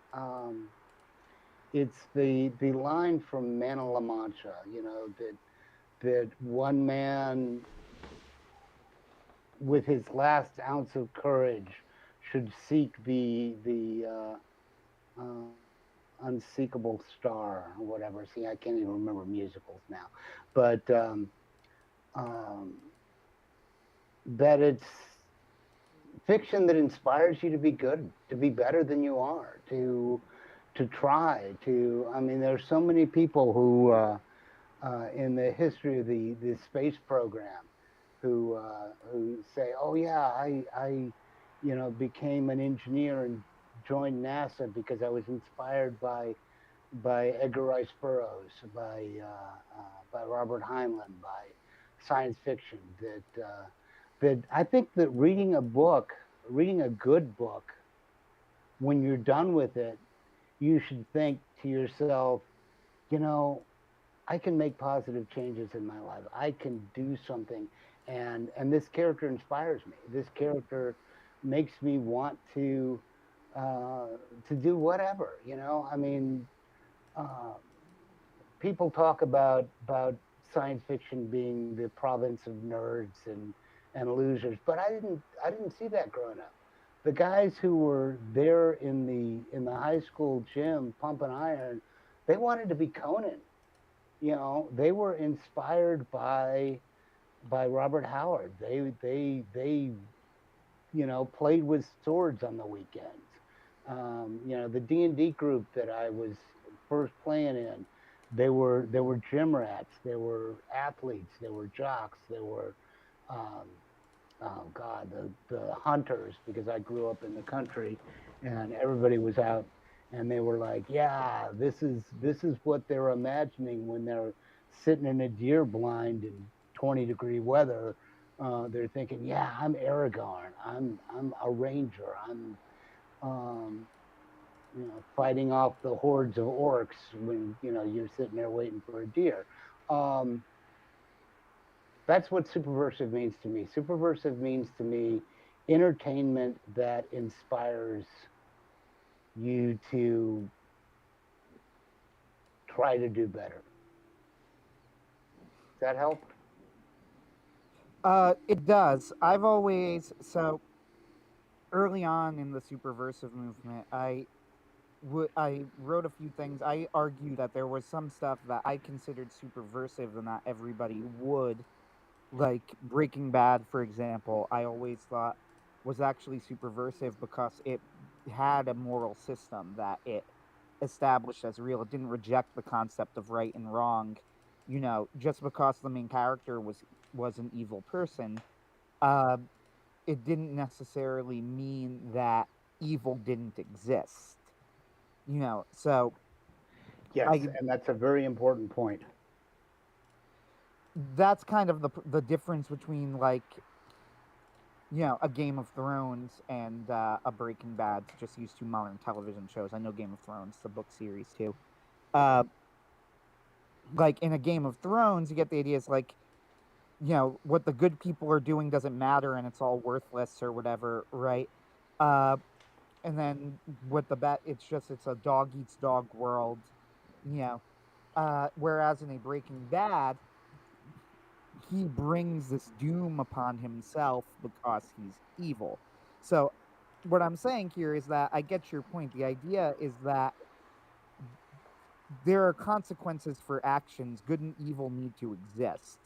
it's the line from Man of La Mancha, that one man with his last ounce of courage should seek unseekable star or whatever. See, I can't even remember musicals now, but um, that it's fiction that inspires you to be good, to be better than you are, to try to. I mean, there's so many people in the history of the space program who say, "Oh yeah, I became an engineer and joined NASA because I was inspired by Edgar Rice Burroughs, by Robert Heinlein, by science fiction." That I think that reading a good book, when you're done with it, you should think to yourself, you know, I can make positive changes in my life. I can do something, and this character inspires me. This character makes me want uh, to do whatever. I mean, uh, people talk about science fiction being the province of nerds and losers, but I didn't see that growing up. The guys who were there in the high school gym pumping iron, they wanted to be Conan. They were inspired by Robert Howard. They played with swords on the weekends. The D&D group that I was first playing in, they were gym rats, they were athletes, they were jocks, they were um, oh God, the hunters, because I grew up in the country, and everybody was out, and they were like, yeah, this is what they're imagining when they're sitting in a deer blind in 20-degree weather. They're thinking, yeah, I'm Aragorn, I'm a ranger, I'm um, fighting off the hordes of orcs when you're sitting there waiting for a deer. Um, that's what superversive means to me. Superversive means to me entertainment that inspires you to try to do better. Does that help? It does. I've always so early on in the superversive movement, I wrote a few things. I argue that there was some stuff that I considered superversive and not everybody would, like Breaking Bad, for example. I always thought was actually superversive because it had a moral system that it established as real. It didn't reject the concept of right and wrong. Just because the main character was an evil person, uh, it didn't necessarily mean that evil didn't exist. So Yes, I and that's a very important point. that's kind of the difference between like a Game of Thrones and a Breaking Bad, to just use two modern television shows. I know Game of Thrones, the book series too. Uh, like in a Game of Thrones, you get the idea is like what the good people are doing doesn't matter and it's all worthless or whatever, right? Uh, and then with the bad, it's a dog eats dog world, you know. Whereas in a Breaking Bad, he brings this doom upon himself because he's evil. So what I'm saying here is that I get your point. The idea is that there are consequences for actions. Good and evil need to exist.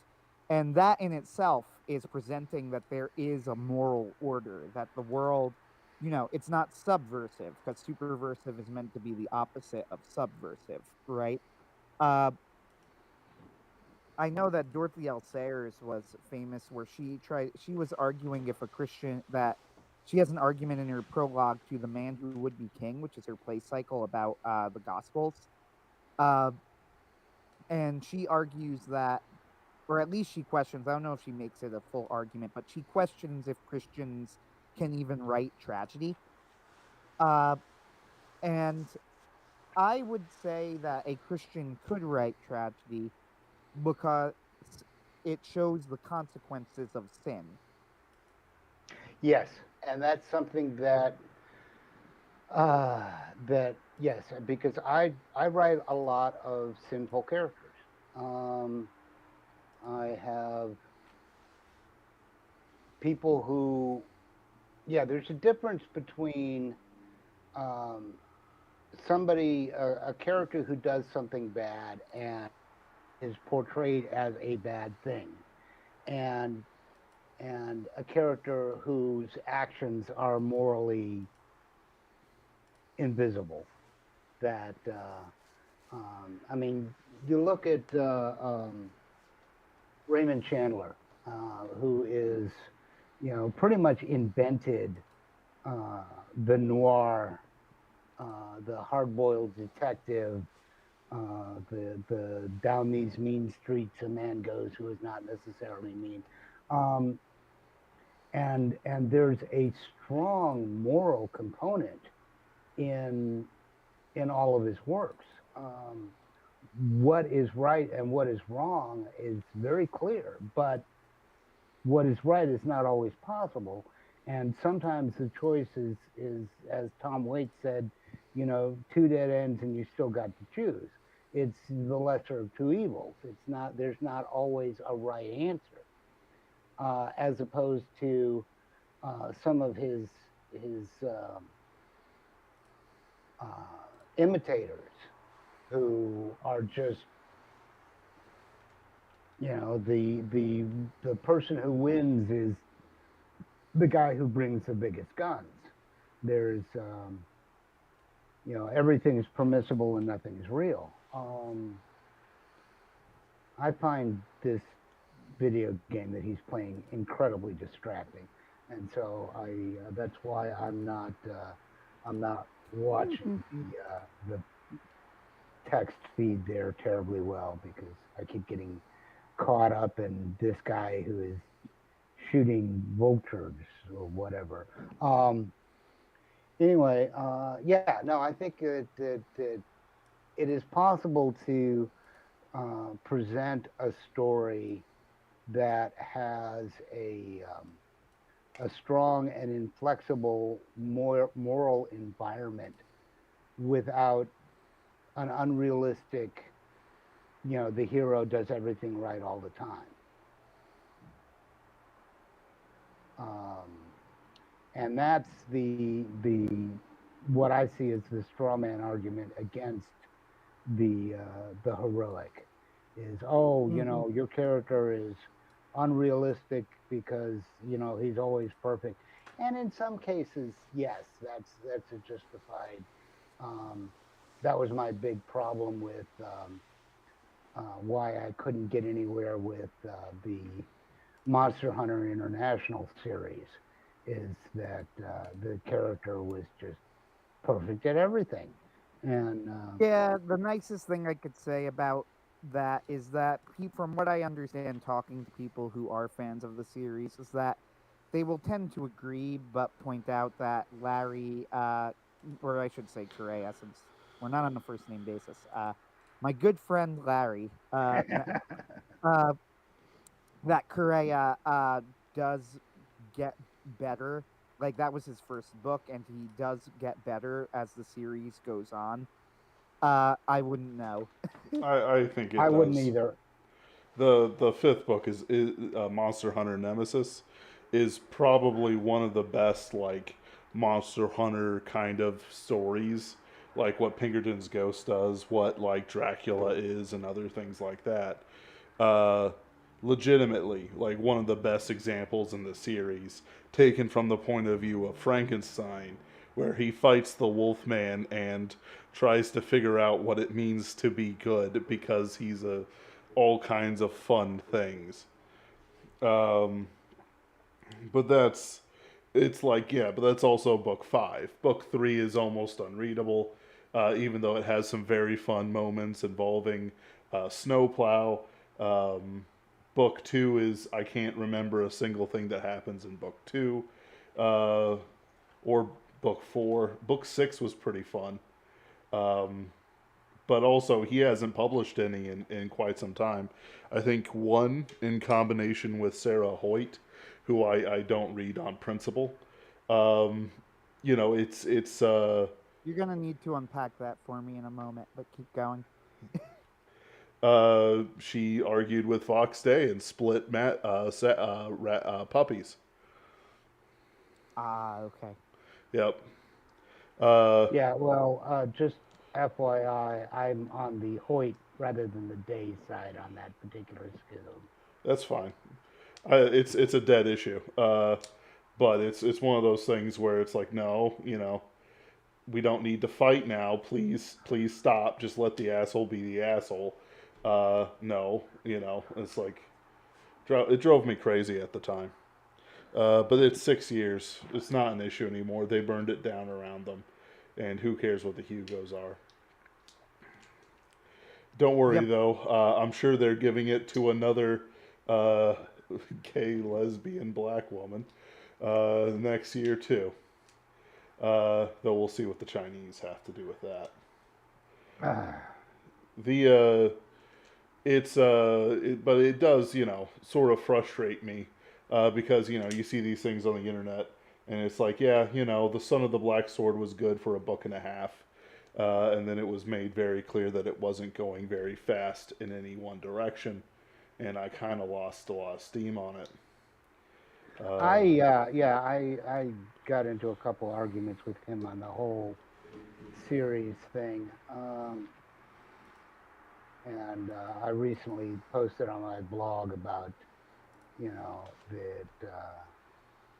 And that in itself is presenting that there is a moral order, that the world, it's not subversive, because superversive is meant to be the opposite of subversive, right? Uh, I know that Dorothy L. Sayers was famous where she was arguing if a Christian, that she has an argument in her prologue to The Man Who Would Be King, which is her play cycle about the Gospels. Uh, and she argues that, or at least she questions, I don't know if she makes it a full argument, but she questions if Christians can even write tragedy. Uh, and I would say that a Christian could write tragedy because it shows the consequences of sin. Yes, and that's something uh, that yes, because I write a lot of sinful characters. Um, I have people who, yeah, there's a difference between um, a character who does something bad and is portrayed as a bad thing, and a character whose actions are morally invisible. That I mean, you look at Raymond Chandler, who is, pretty much invented uh, the noir, the hard-boiled detective, the down these mean streets a man goes who is not necessarily mean, um, and there's a strong moral component in all of his works. What is right and what is wrong is very clear, but what is right is not always possible. And sometimes the choice is as Tom Waits said, two dead ends and you still got to choose. It's the lesser of two evils. There's not always a right answer, as opposed to some of his imitators who are just, the person who wins is the guy who brings the biggest guns. There's everything is permissible and nothing is real. I find this video game that he's playing incredibly distracting, and so that's why I'm not watching the text feed there terribly well because I keep getting caught up in this guy who is shooting vultures or whatever. Anyway, yeah, no, I think it is possible to present a story that has a strong and inflexible moral environment without an unrealistic, the hero does everything right all the time. And that's the what I see as the straw man argument against the heroic is, oh, your character is unrealistic because he's always perfect, and in some cases, yes, that's a justified. That was my big problem with why I couldn't get anywhere with the Monster Hunter International series, is that the character was just perfect at everything. And Yeah, the nicest thing I could say about that is that, from what I understand, talking to people who are fans of the series, is that they will tend to agree, but point out that Larry, or I should say Correa, since we're not on a first name basis, my good friend Larry, uh, that Correa does get better. Like, that was his first book, and he does get better as the series goes on. I wouldn't know. I think it I wouldn't does. either. The fifth book is Monster Hunter Nemesis is probably one of the best like Monster Hunter kind of stories, like what Pinkerton's Ghost does, what like Dracula is, and other things like that. Uh, Legitimately, like one of the best examples in the series, taken from the point of view of Frankenstein, where he fights the Wolfman and tries to figure out what it means to be good because he's a all kinds of fun things. Um, but it's like, yeah, but that's also book five. Book three is almost unreadable, even though it has some very fun moments involving snowplow. Um, book two is, I can't remember a single thing that happens in book two, uh, or book four. Book six was pretty fun. Um, but also he hasn't published any in quite some time. I think one in combination with Sarah Hoyt, who I don't read on principle. Um, it's You're gonna need to unpack that for me in a moment, but keep going. she argued with Fox Day and split puppies. Ah, okay. Yep. Uh, Yeah, well, just FYI, I'm on the Hoyt rather than the Day side on that particular schism. that's fine. It's a dead issue. But it's one of those things where it's like, no, we don't need to fight now. Please stop. Just let the asshole be the asshole. No, it's like it drove me crazy at the time. But it's 6 years. It's not an issue anymore. They burned it down around them, and who cares what the Hugos are? Don't worry Yep. though. I'm sure they're giving it to another uh, gay, lesbian, black woman next year too. Though we'll see what the Chinese have to do with that. The but it does sort of frustrate me because you see these things on the internet and it's like, yeah, the Son of the Black Sword was good for a book and a half, and then it was made very clear that it wasn't going very fast in any one direction, and I kind of lost a lot of steam on it. I got into a couple arguments with him on the whole series thing. And I recently posted on my blog about,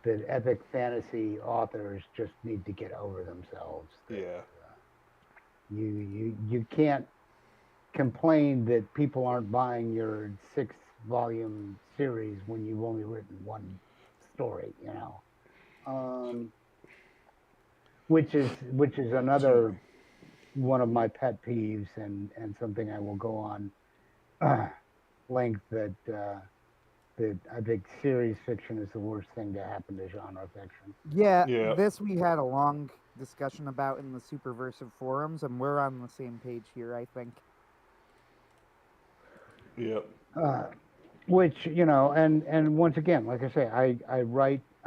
that epic fantasy authors just need to get over themselves. That, Yeah. you can't complain that people aren't buying your volume series when you've only written one story, you know. Um, which is Excuse me. another one of my pet peeves, and something I will go on length that I think series fiction is the worst thing to happen to genre fiction. Yeah, Yeah, this we had a long discussion about in the Superversive forums, and we're on the same page here, I think. yep, Uh, which, you know, and once again, like I say, I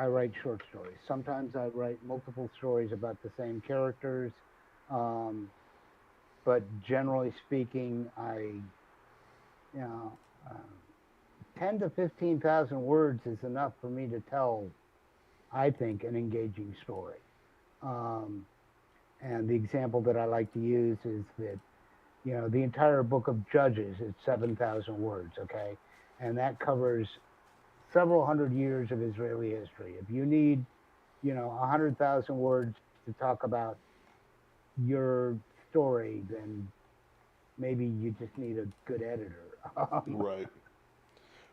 write short stories. Sometimes I write multiple stories about the same characters, um, but generally speaking, you know, 10 to 15,000 words is enough for me to tell, I think, an engaging story. Um, and the example that I like to use is that, you know, the entire book of Judges is 7,000 words, okay? And that covers several hundred years of Israeli history. If you need, you know, 100,000 words to talk about your story, then maybe you just need a good editor. right.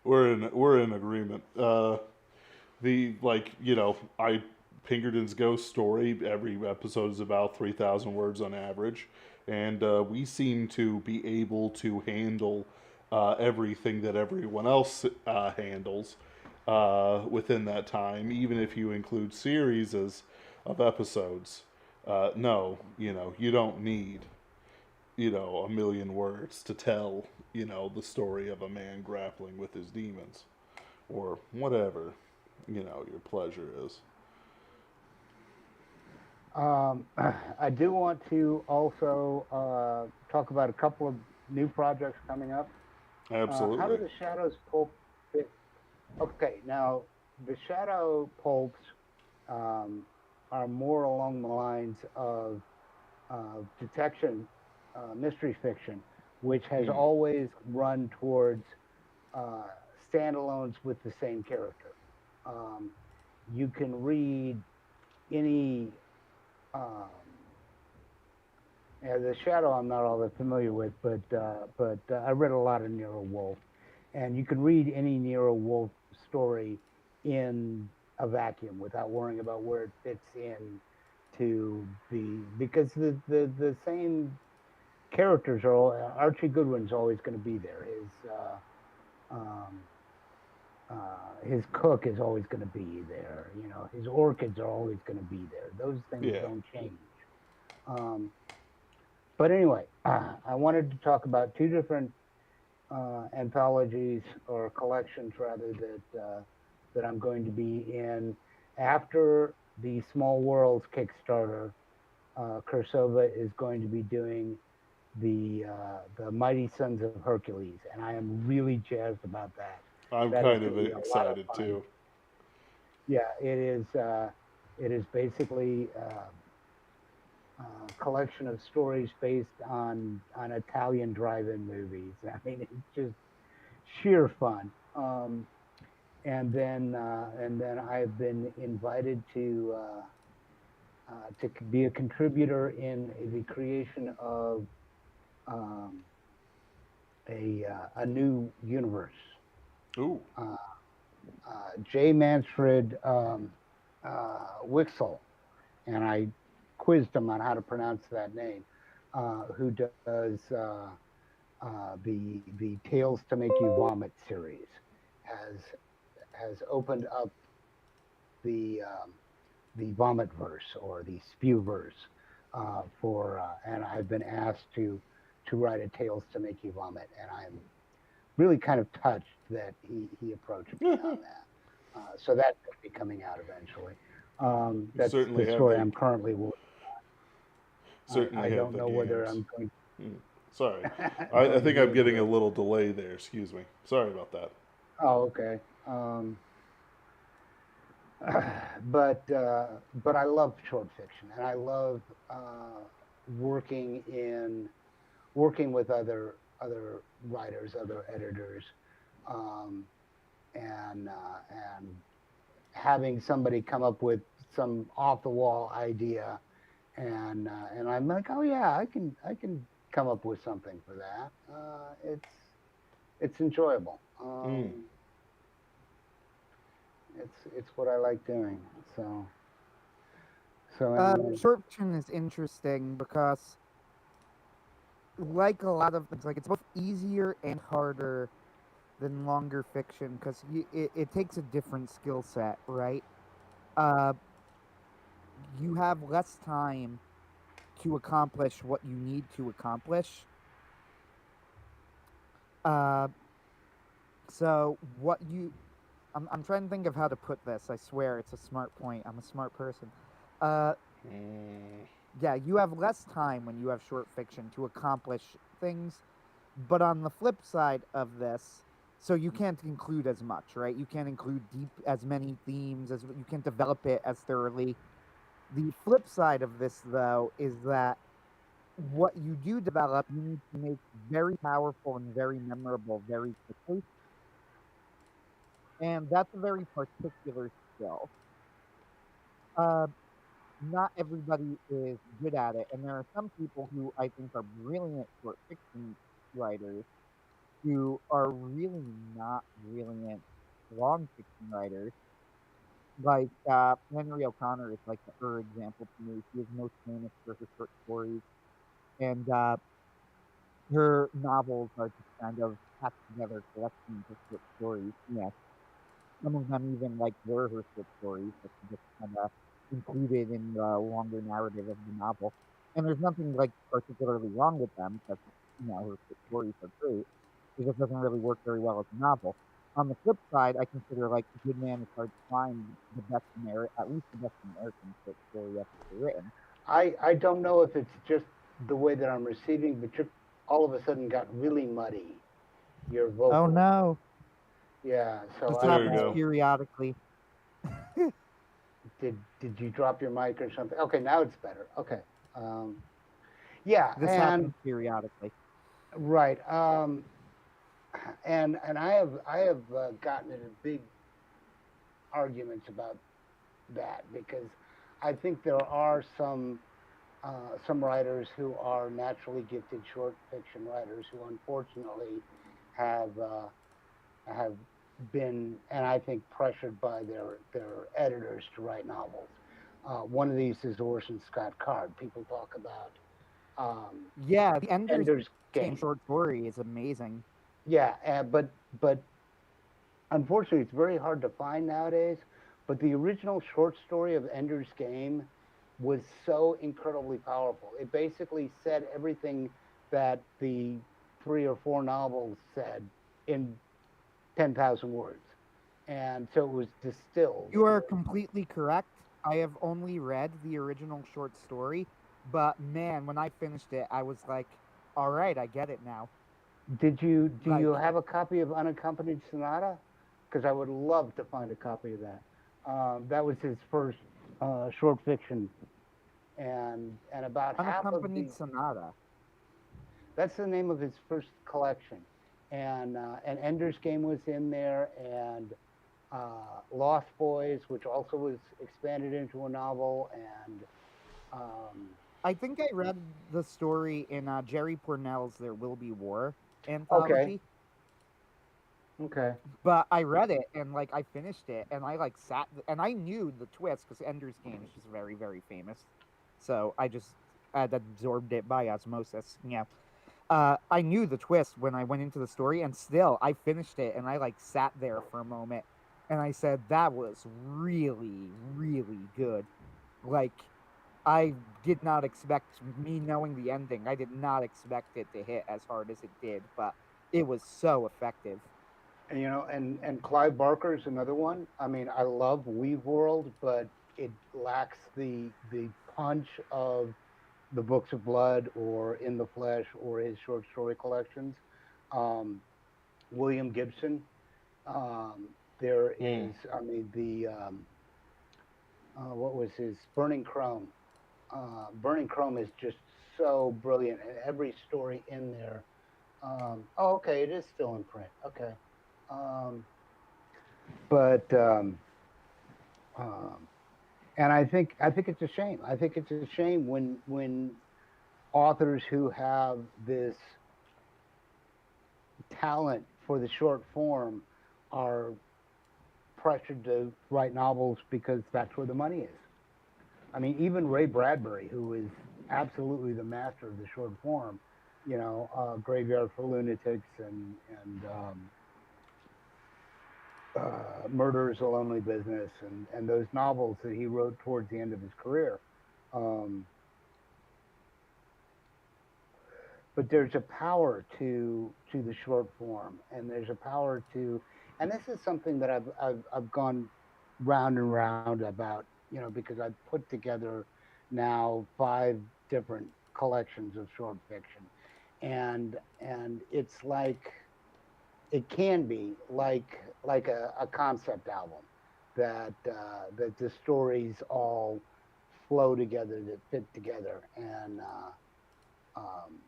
We're in agreement. The like I Pinkerton's ghost story. Every episode is about 3,000 words on average, and we seem to be able to handle everything that everyone else handles within that time, even if you include series of episodes. No, you don't need 1,000,000 words to tell the story of a man grappling with his demons or whatever your pleasure is. I do want to also talk about a couple of new projects coming up. How do Absolutely. the Shadows Pulp fit? Okay, now the Shadow Pulps um, are more along the lines of detection, mystery fiction, which has Hmm. always run towards uh, standalones with the same character. Um, you can read any. The Shadow, I'm not all that familiar with, but I read a lot of Nero Wolfe, and you can read any Nero Wolfe story in a vacuum without worrying about where it fits in to the because the same characters are all, Archie Goodwin's always going to be there. Um, his cook is always going to be there. You know, his orchids are always going to be there. Those things Yeah. don't change. Um, but anyway, I wanted to talk about two different anthologies or collections rather that I'm going to be in after the Small Worlds Kickstarter. Kursova is going to be doing the Mighty Sons of Hercules, and I am really jazzed about that. I'm That is kind going of to be a lot of excited fun. too. Yeah, it is. It is basically collection of stories based on Italian drive-in movies. I mean, it's just sheer fun. And then I've been invited to be a contributor in the creation of um, a new universe. Ooh. Uh, J. Mansfred Wixel, and I quizzed him on how to pronounce that name, who does the Tales to Make You Vomit series, has has opened up the vomit verse or the spew verse and I've been asked to write a Tales to Make You Vomit, and I'm really kind of touched that he approached me on that. So that's going to be coming out eventually. You That's the certainly have story the I'm currently working. I certainly have don't the know whether games. I'm going Hmm. Sorry, I going to think be I'm able getting a to. little delay there. Excuse me. Sorry about that. Oh, okay. But I love short fiction, and I love uh, working in working with other writers, other editors, um, and having somebody come up with some off the wall idea, and I'm like, oh yeah, I can come up with something for that. it's enjoyable. Mm. It's what I like doing. So anyway, Short fiction is interesting because, like a lot of things, like it's both easier and harder than longer fiction because it takes a different skill set, right? Uh, you have less time to accomplish what you need to accomplish. Uh, so what you I'm trying to think of how to put this. I swear it's a smart point. I'm a smart person. Uh, Mm. yeah, you have less time when you have short fiction to accomplish things, but on the flip side of this, so you can't include as much, right? You can't include deep as many themes as you can't develop it as thoroughly. The flip side of this, though, is that what you do develop, you need to make very powerful and very memorable very quickly. And that's a very particular skill. Uh, Not everybody is good at it. And there are some people who I think are brilliant short fiction writers who are really not brilliant long fiction writers. Like Henry O'Connor is like the example to me. She is most famous for her short stories. And her novels are just kind of packed together collections of short stories. Yeah, some of them even like were her short stories that she just kind of included in the longer narrative of the novel. And there's nothing like particularly wrong with them because her short stories are great. It just doesn't really work very well as a novel. On the flip side, I consider like Good Man is Hard to Find the best at least the best American short story ever written. I don't know if it's just the way that I'm receiving, but you all of a sudden got really muddy. Your Oh vocal. no, Yeah. So this I don't There you happens go. know. periodically. Did you drop your mic or something? Okay, now it's better. Okay. Um, yeah, This and happens periodically. right. And I have gotten into big arguments about that because I think there are some writers who are naturally gifted short fiction writers who unfortunately have have been, and I think, pressured by their editors to write novels. One of these is Orson Scott Card. People talk about Yeah, the Ender's Ender's Game Game. short story is amazing. Yeah, but unfortunately, it's very hard to find nowadays. But the original short story of Ender's Game was so incredibly powerful. It basically said everything that the 3 or 4 novels said in 10,000 words. And so it was distilled. You are completely correct. I have only read the original short story, but man, when I finished it, I was like, all right, I get it now. Do Like, you have a copy of Unaccompanied Sonata? Because I would love to find a copy of that. That was his first short fiction, and about half of the Unaccompanied Sonata. that's the name of his first collection, and Ender's Game was in there, and Lost Boys, which also was expanded into a novel, and um, I think I read the story in Jerry Pournelle's There Will Be War okay, anthology, okay, but I read it and like I finished it and I like sat and I knew the twist because Ender's Game is just very, very famous. So I just had absorbed it by osmosis. Yeah. I knew the twist when I went into the story, and still, I finished it, and I like sat there for a moment, and I said that was really, really good. Like, I did not expect me knowing the ending. I did not expect it to hit as hard as it did, but it was so effective. and and Clive Barker is another one. I mean, I love Weave World, but it lacks the punch of the Books of Blood or In the Flesh or his short story collections. Um, William Gibson. Um, there Mm. is, I mean, the what was his Burning Chrome. Burning Chrome is just so brilliant, and every story in there. Oh, okay, it is still in print. Okay, um, but um, and I think it's a shame. I think it's a shame when authors who have this talent for the short form are pressured to write novels because that's where the money is. I mean, even Ray Bradbury, who is absolutely the master of the short form, Graveyard for Lunatics and Murder is a Lonely Business, and those novels that he wrote towards the end of his career. Um, but there's a power to the short form, and there's a power to, and this is something that I've gone round and round about, because I've put together now 5 different collections of short fiction, and it's like it can be like a concept album that the stories all flow together, that fit together, and um,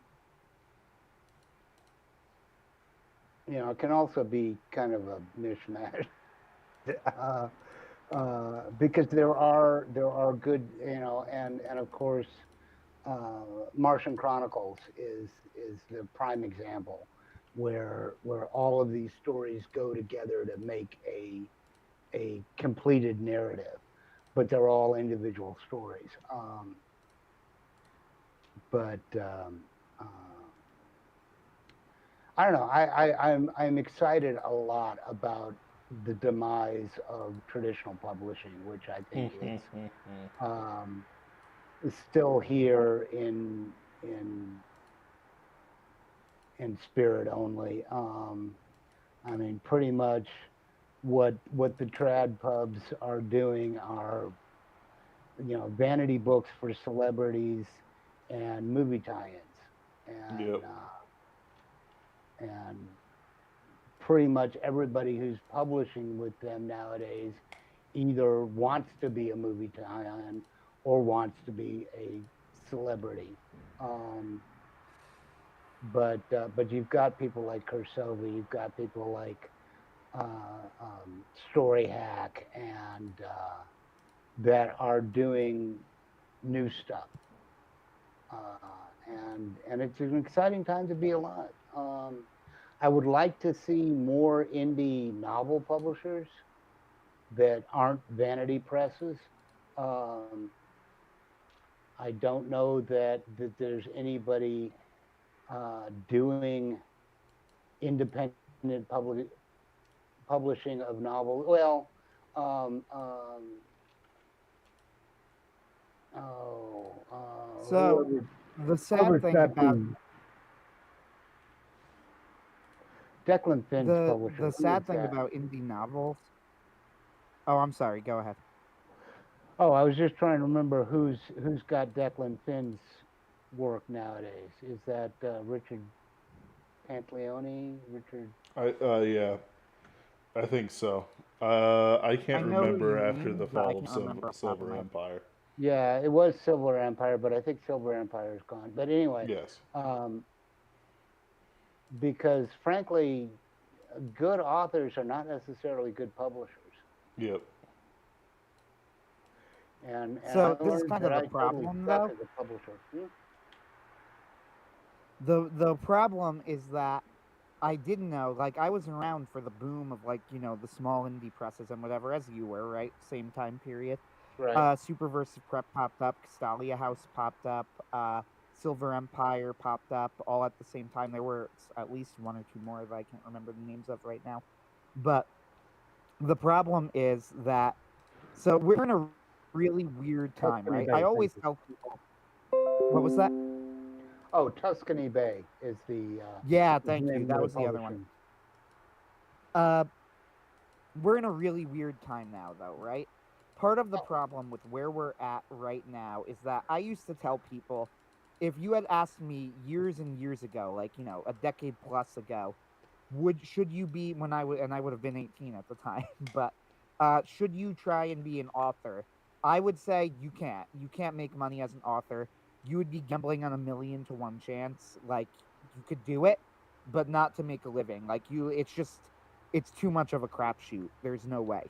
it can also be kind of a mishmash. uh, because there are good, and of course, Martian Chronicles is the prime example, where all of these stories go together to make a completed narrative, but they're all individual stories. But I don't know. I'm excited a lot about the demise of traditional publishing, which I think um, is still here in spirit only. I mean, pretty much what the trad pubs are doing are vanity books for celebrities and movie tie-ins, Yep. and pretty much everybody who's publishing with them nowadays either wants to be a movie tie-in or wants to be a celebrity. Um, but you've got people like Kursova, you've got people like Story Hack, and that are doing new stuff, and it's an exciting time to be alive. I would like to see more indie novel publishers that aren't vanity presses. Um, I don't know that there's anybody doing independent publishing of novels. Well, um, um, So the sad thing got about Declan Finn's publisher. the Who is sad thing that? about indie novels. Oh, I'm sorry. Go ahead. Oh, I was just trying to remember who's got Declan Finn's work nowadays. Is that Richard Pantaleone? Richard? Yeah, I think so. I I can't know who remember you after mean, the but I fall of can't remember off the top of Silver my head. Empire. Yeah, it was Silver Empire, but I think Silver Empire is gone. But anyway, Yes. um, because frankly, good authors are not necessarily good publishers, Yep. and I So this is learned kind that of the I totally problem, suck though. as a publisher. The problem is that I didn't know. Like, I was around for the boom of, like, the small indie presses and whatever, as you were, right? Same time period. Right. Superversive Prep popped up, Castalia House popped up, Silver Empire popped up, all at the same time. There were at least one or two more that I can't remember the names of right now. But the problem is that, so we're in a really weird time, Tuscany right? Bay, I thank always you. tell people, what was that? Oh, Tuscany Bay is Yeah, is the thank you. name of That the was the other one. publishing. We're in a really weird time now, though, right? Part of the problem with where we're at right now is that I used to tell people, if you had asked me years and years ago, like, a decade plus ago, should you be, and I would have been 18 at the time, but should you try and be an author? I would say you can't. You can't make money as an author. You would be gambling on a 1,000,000 to 1 chance. Like, you could do it, but not to make a living. Like, it's too much of a crapshoot. There's no way.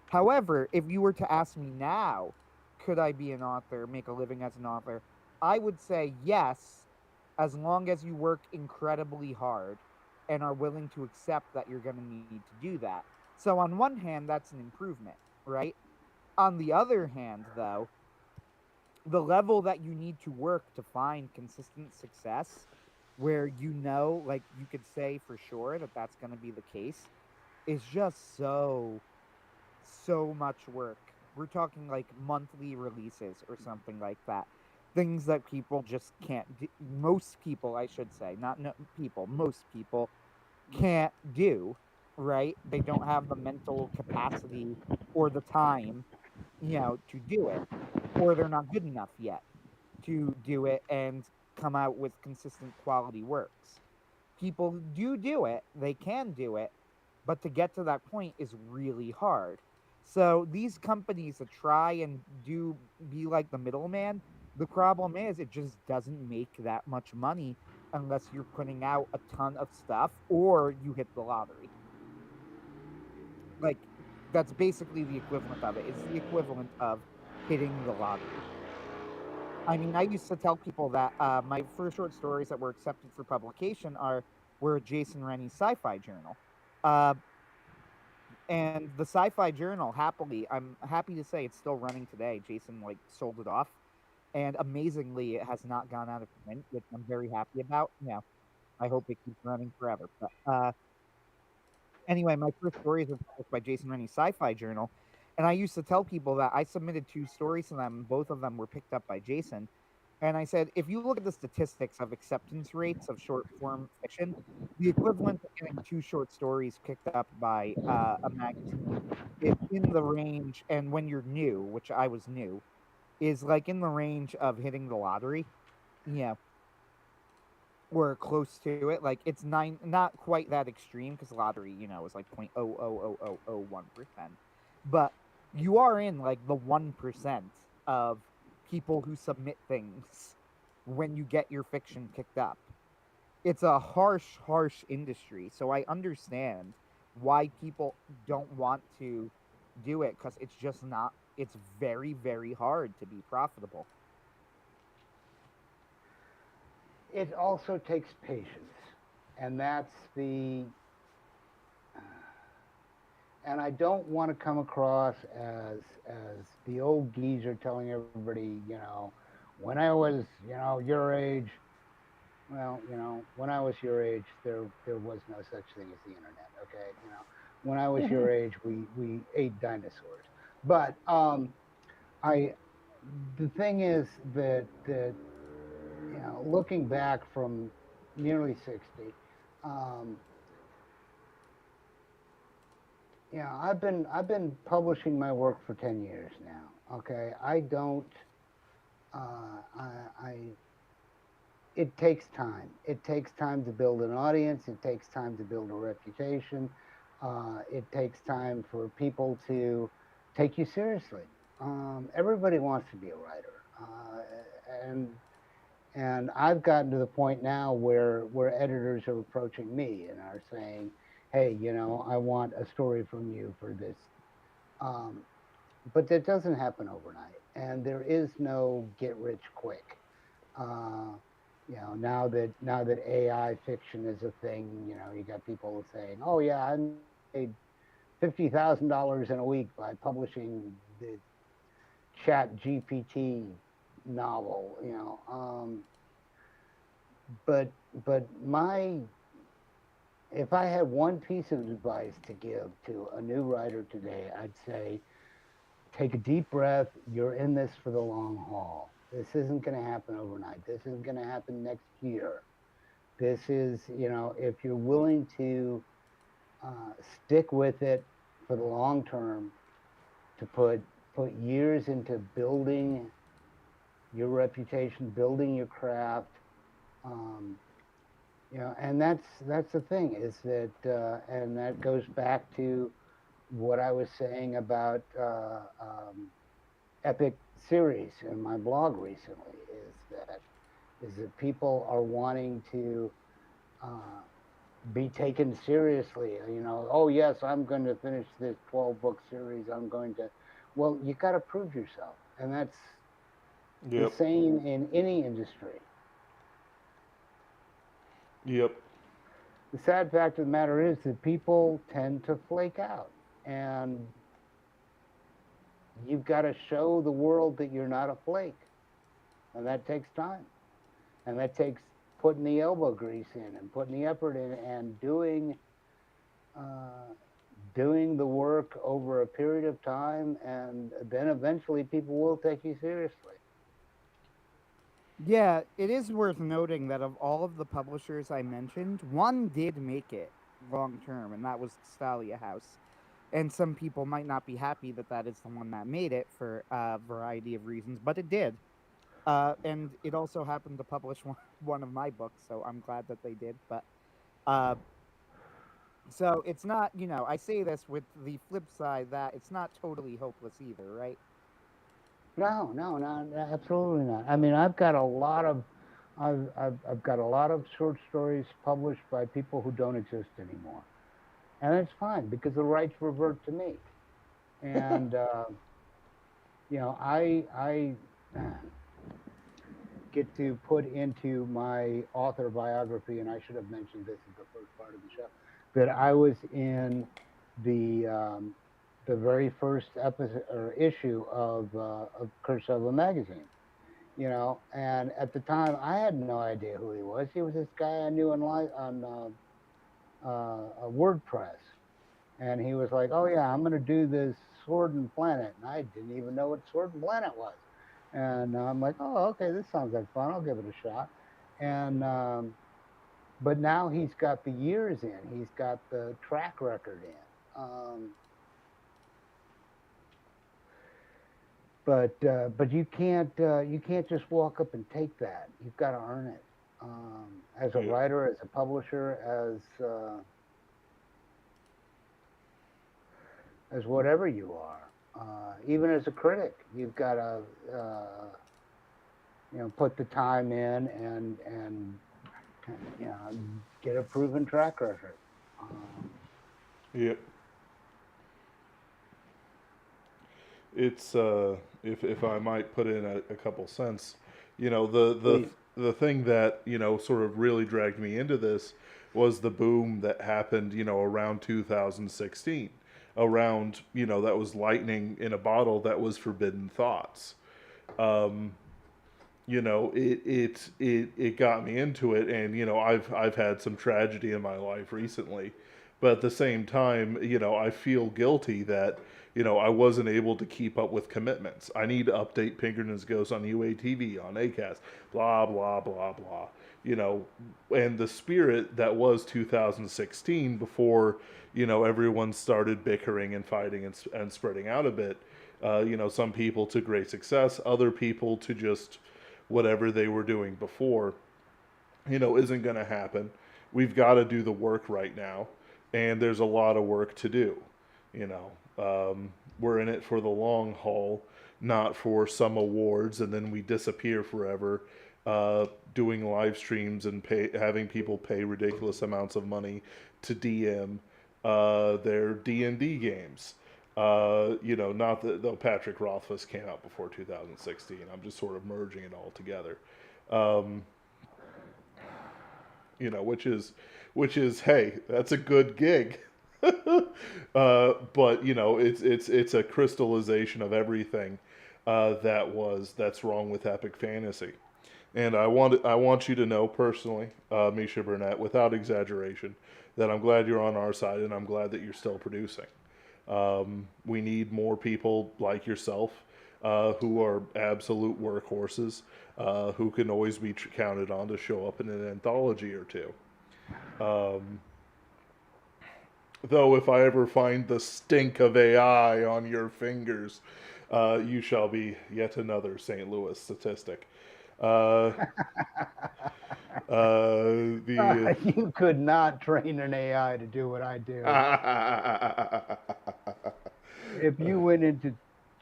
However, if you were to ask me now, could I be an author, make a living as an author? I would say yes, as long as you work incredibly hard. and are willing to accept that you're going to need to do that. So on one hand, that's an improvement, right? On the other hand, though, the level that you need to work to find consistent success, where like you could say for sure that that's going to be the case, is just so much work. We're talking like monthly releases or something like that. Things that people just can't do. Most people, I should say, not no, people, most people can't do, right? They don't have the mental capacity or the time, to do it, or they're not good enough yet to do it and come out with consistent quality works. People who do it, they can do it, but to get to that point is really hard. So these companies that try and do be like the middleman, the problem is it just doesn't make that much money unless you're putting out a ton of stuff or you hit the lottery. Like that's basically the equivalent of it. It's the equivalent of hitting the lottery. I mean, I used to tell people that my first short stories that were accepted for publication were Jason Rennie's Sci-Fi Journal, uh, and the Sci-Fi Journal. Happily, I'm happy to say it's still running today. Jason like sold it off, and amazingly, it has not gone out of print, which I'm very happy about. Yeah, I hope it keeps running forever. But anyway, my first stories were published by Jason Rennie's Sci-Fi Journal, and I used to tell people that I submitted 2 stories to them, and both of them were picked up by Jason. And I said, if you look at the statistics of acceptance rates of short form fiction, the equivalent of getting 2 short stories picked up by a magazine is in the range, and when you're new, which I was new, is like in the range of hitting the lottery. Yeah, or close to it. Like it's not quite that extreme because lottery, is like 0.00001%. But you are in like the 1% of people who submit things when you get your fiction picked up. It's a harsh industry. So I understand why people don't want to do it because it's just not, it's very, very hard to be profitable. It also takes patience, and that's the. And I don't want to come across as the old geezer telling everybody, when I was, your age. Well, when I was your age, there was no such thing as the internet. Okay, when I was your age, we ate dinosaurs. But I the thing is that looking back from nearly 60, um, I've been publishing my work for 10 years now. Okay, I don't. I It takes time. It takes time to build an audience. It takes time to build a reputation. It takes time for people to take you seriously. Everybody wants to be a writer, and and I've gotten to the point now where editors are approaching me and are saying, "Hey, I want a story from you for this." Um, but that doesn't happen overnight, and there is no get rich quick. Uh, now that AI fiction is a thing, you got people saying, "Oh yeah, I made $50,000 in a week by publishing the Chat GPT novel." But my if I had one piece of advice to give to a new writer today, I'd say take a deep breath. You're in this for the long haul. This isn't going to happen overnight. This isn't going to happen next year. This is, if you're willing to stick with it for the long term, to put years into building your reputation, building your craft, um, and that's the thing is that, and that goes back to what I was saying about epic series in my blog recently is that people are wanting to uh, be taken seriously. Oh yes, I'm going to finish this 12-book series. I'm going to. Well, you got to prove yourself, and that's the Yep. same in any industry. Yep. the sad fact of the matter is that people tend to flake out, and you've got to show the world that you're not a flake, and that takes time, and that takes putting the elbow grease in and putting the effort in and uh, doing the work over a period of time, and then eventually people will take you seriously. Yeah, it is worth noting that of all of the publishers I mentioned, one did make it long term, and that was Stalia House. And some people might not be happy that that is the one that made it for a variety of reasons, but it did. And it also happened to publish one of my books, so I'm glad that they did. But uh, so it's not, I say this with the flip side that it's not totally hopeless either, right? No, no, no, absolutely not. I mean, I've got a lot of short stories published by people who don't exist anymore, and it's fine because the rights revert to me. And I get to put into my author biography, and I should have mentioned this at the first part of the show, that I was in the very first episode or issue of Kurshava magazine. And at the time I had no idea who he was. He was this guy I knew on WordPress, and he was like, "Oh yeah, I'm going to do this Sword and Planet," and I didn't even know what Sword and Planet was. And I'm like, "Oh, okay, this sounds like fun. I'll give it a shot." And but now he's got the years in. He's got the track record in. But you can't just walk up and take that. You've got to earn it. As a Yeah. writer, as a publisher, as whatever you are, even as a critic, you've got to put the time in and you know get a proven track record. Yeah. It's if I might put in a couple cents, Please. the thing that sort of really dragged me into this was the boom that happened around 2016, around that was lightning in a bottle, that was Forbidden Thoughts. Um, it got me into it, and I've had some tragedy in my life recently, but at the same time I feel guilty that I wasn't able to keep up with commitments. I need to update Pinkerton's Ghost on UATV, on ACAST, blah blah blah blah. you know and the spirit that was 2016, before everyone started bickering and fighting and spreading out a bit. Some people to great success, other people to just whatever they were doing before, isn't going to happen. We've got to do the work right now, and there's a lot of work to do. You know, we're in it for the long haul, not for some awards and then we disappear forever. Doing live streams and having people pay ridiculous amounts of money to DM their D&D games. Not that though Patrick Rothfuss came out before 2016. I'm just sort of merging it all together. Um, which is hey, that's a good gig. But it's a crystallization of everything that's wrong with epic fantasy. And I want you to know personally, Misha Burnett, without exaggeration, that I'm glad you're on our side, and I'm glad that you're still producing. We need more people like yourself, who are absolute workhorses, who can always be counted on to show up in an anthology or two. Um, though, if I ever find the stink of AI on your fingers, you shall be yet another St. Louis statistic. Uh, the You could not train an AI to do what I do. If you went into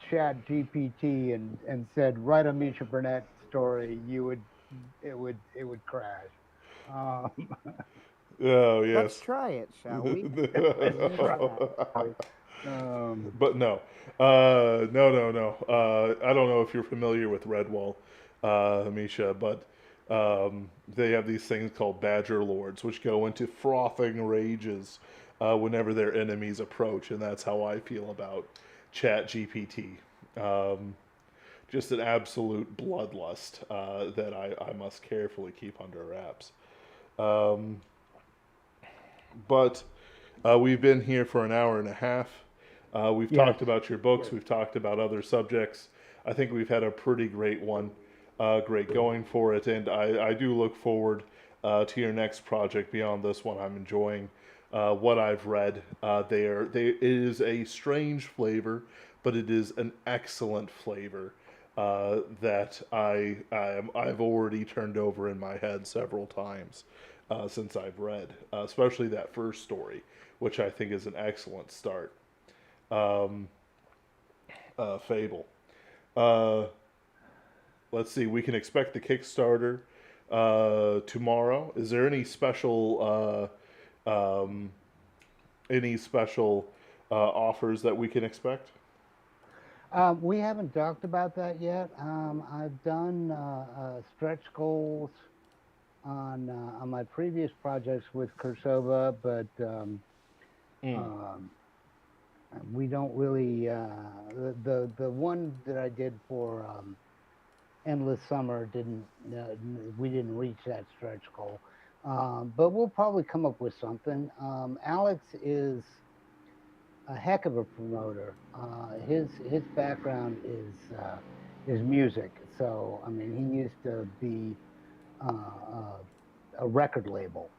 Chat GPT and said write a Misha Burnett story, it would crash. Um, Oh Let's yes. try it, shall we? let's Use try. that. But no, no. I don't know if you're familiar with Redwall, Misha, but They have these things called Badger Lords, which go into frothing rages whenever their enemies approach, and that's how I feel about Chat GPT. Um, just an absolute bloodlust that I must carefully keep under wraps. Um, but we've been here for an hour and a half. We've Yes. talked about your books. Yes. We've talked about other subjects. I think we've had a pretty great one, great going for it, and I do look forward to your next project beyond this one. I'm enjoying what I've read. It is a strange flavor, but it is an excellent flavor that I've already turned over in my head several times since I've read, especially that first story, which I think is an excellent start. Um, Fable. Uh, let's see. We can expect the Kickstarter tomorrow. Is there any special offers that we can expect? We haven't talked about that yet. I've done stretch goals on my previous projects with Kursova, but Mm. um, we don't really the one that I did for Endless Summer didn't we didn't reach that stretch goal, but we'll probably come up with something. Alex is a heck of a promoter. His background is music, so I mean he used to be a record label,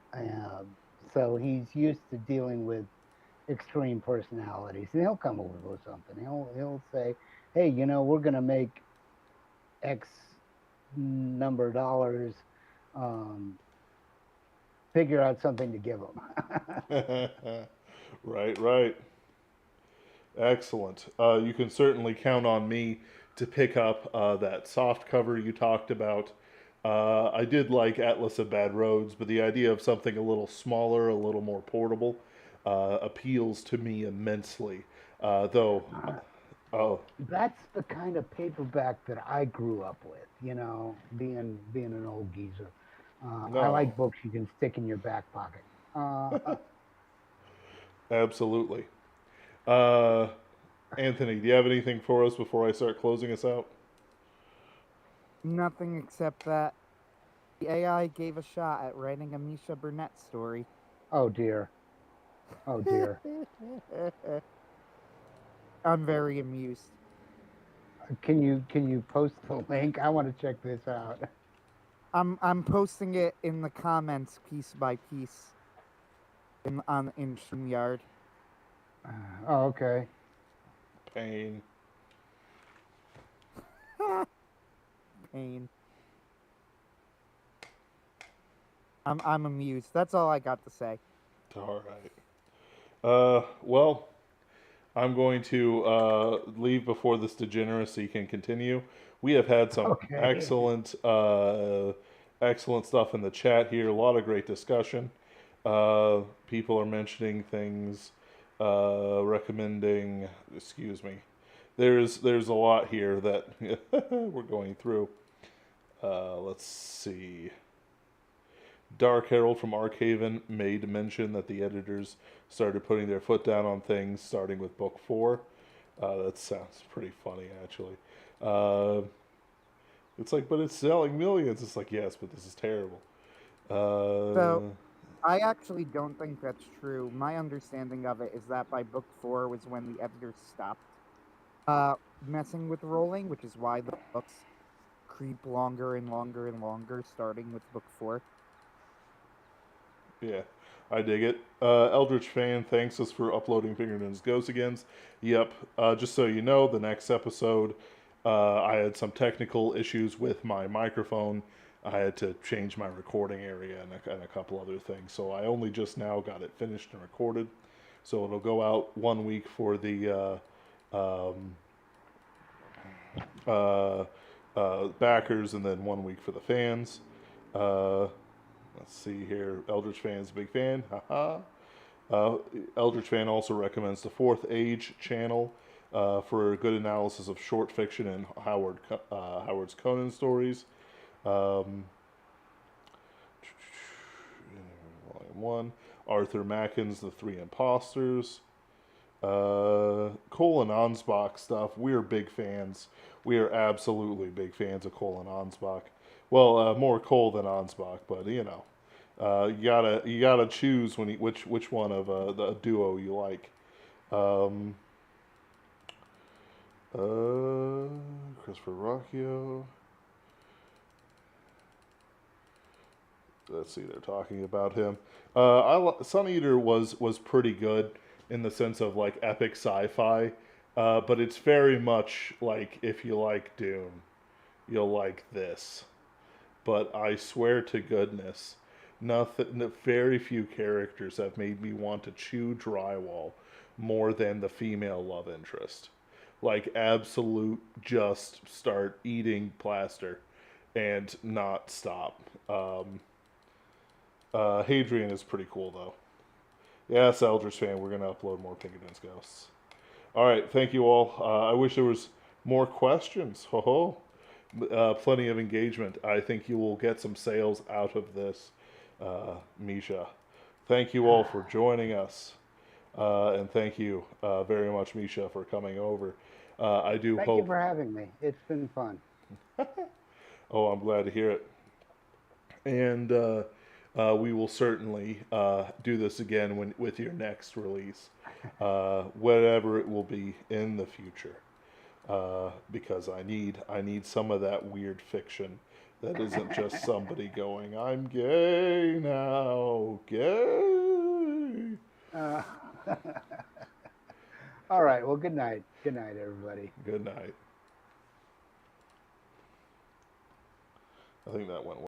so he's used to dealing with extreme personalities, and he'll come up with something. He'll say, "Hey, we're gonna make X number of dollars. Um, Figure out something to give them." Right, right. Excellent. You can certainly count on me to pick up that soft cover you talked about. I did like Atlas of Bad Roads, but the idea of something a little smaller, a little more portable, appeals to me immensely. Though, oh, That's the kind of paperback that I grew up with. Being an old geezer. I no, like books you can stick in your back pocket. absolutely. Uh, Anthony, do you have anything for us before I start closing us out? Nothing except that the AI gave a shot at writing a Misha Burnett story. Oh dear. Oh dear. I'm very amused. Can you post the link? I want to check this out. I'm posting it in the comments piece by piece in StreamYard. Oh, okay. Pain. Pain. I'm amused. That's all I got to say. All right. Well, I'm going to leave before this degeneracy can continue. We have had some Okay. excellent stuff in the chat here. A lot of great discussion. People are mentioning things, recommending. Excuse me. There's a lot here that we're going through. Let's see. Dark Herald from Arkhaven made mention that the editors started putting their foot down on things, starting with book 4. That sounds pretty funny, actually. Uh, it's like, but it's selling millions. It's like, yes, but this is terrible. So Uh, I actually don't think that's true. My understanding of it is that by book 4 was when the editors stopped messing with rolling, which is why the books creep longer and longer and longer, starting with book 4. yeah, I dig it. Eldritch Fan thanks us for uploading Fingernails Ghost Agains. Yep, just so you know, the next episode, I had some technical issues with my microphone. I had to change my recording area and a couple other things. So I only just now got it finished and recorded. So it'll go out 1 week for the um, uh, backers and then 1 week for the fans. Uh, let's see here. Eldritch Fan's a big fan. Haha. Eldritch Fan also recommends the Fourth Age channel for a good analysis of short fiction and Howard's Conan stories. Um, 2001. Arthur Macken's The Three Imposters. Cole and Ansbach stuff. We're big fans. We are absolutely big fans of Cole and Ansbach. Well, more Cole than Ansbach, but you know, you gotta choose which one of the duo you like. Um, Christopher Rocchio. Let's see, they're talking about him. Sun Eater was pretty good in the sense of like epic sci-fi, but it's very much like if you like Dune, you'll like this. But I swear to goodness, nothing. Very few characters have made me want to chew drywall more than the female love interest. Like absolute, just start eating plaster and not stop. Hadrian is pretty cool though. Yes, Eldritch fan, we're gonna upload more Pinkerton's Ghosts. All right, thank you all. I wish there was more questions. Ho ho. Plenty of engagement. I think you will get some sales out of this, Misha. Thank you all for joining us, and thank you very much, Misha, for coming over. I do Thank hope. you for having me. It's been fun. Oh, I'm glad to hear it. And we will certainly do this again with your next release, whatever it will be in the future. Because I need some of that weird fiction that isn't just somebody going, "I'm gay now, gay." All right. Well, good night. Good night, everybody. Good night. I think that went well.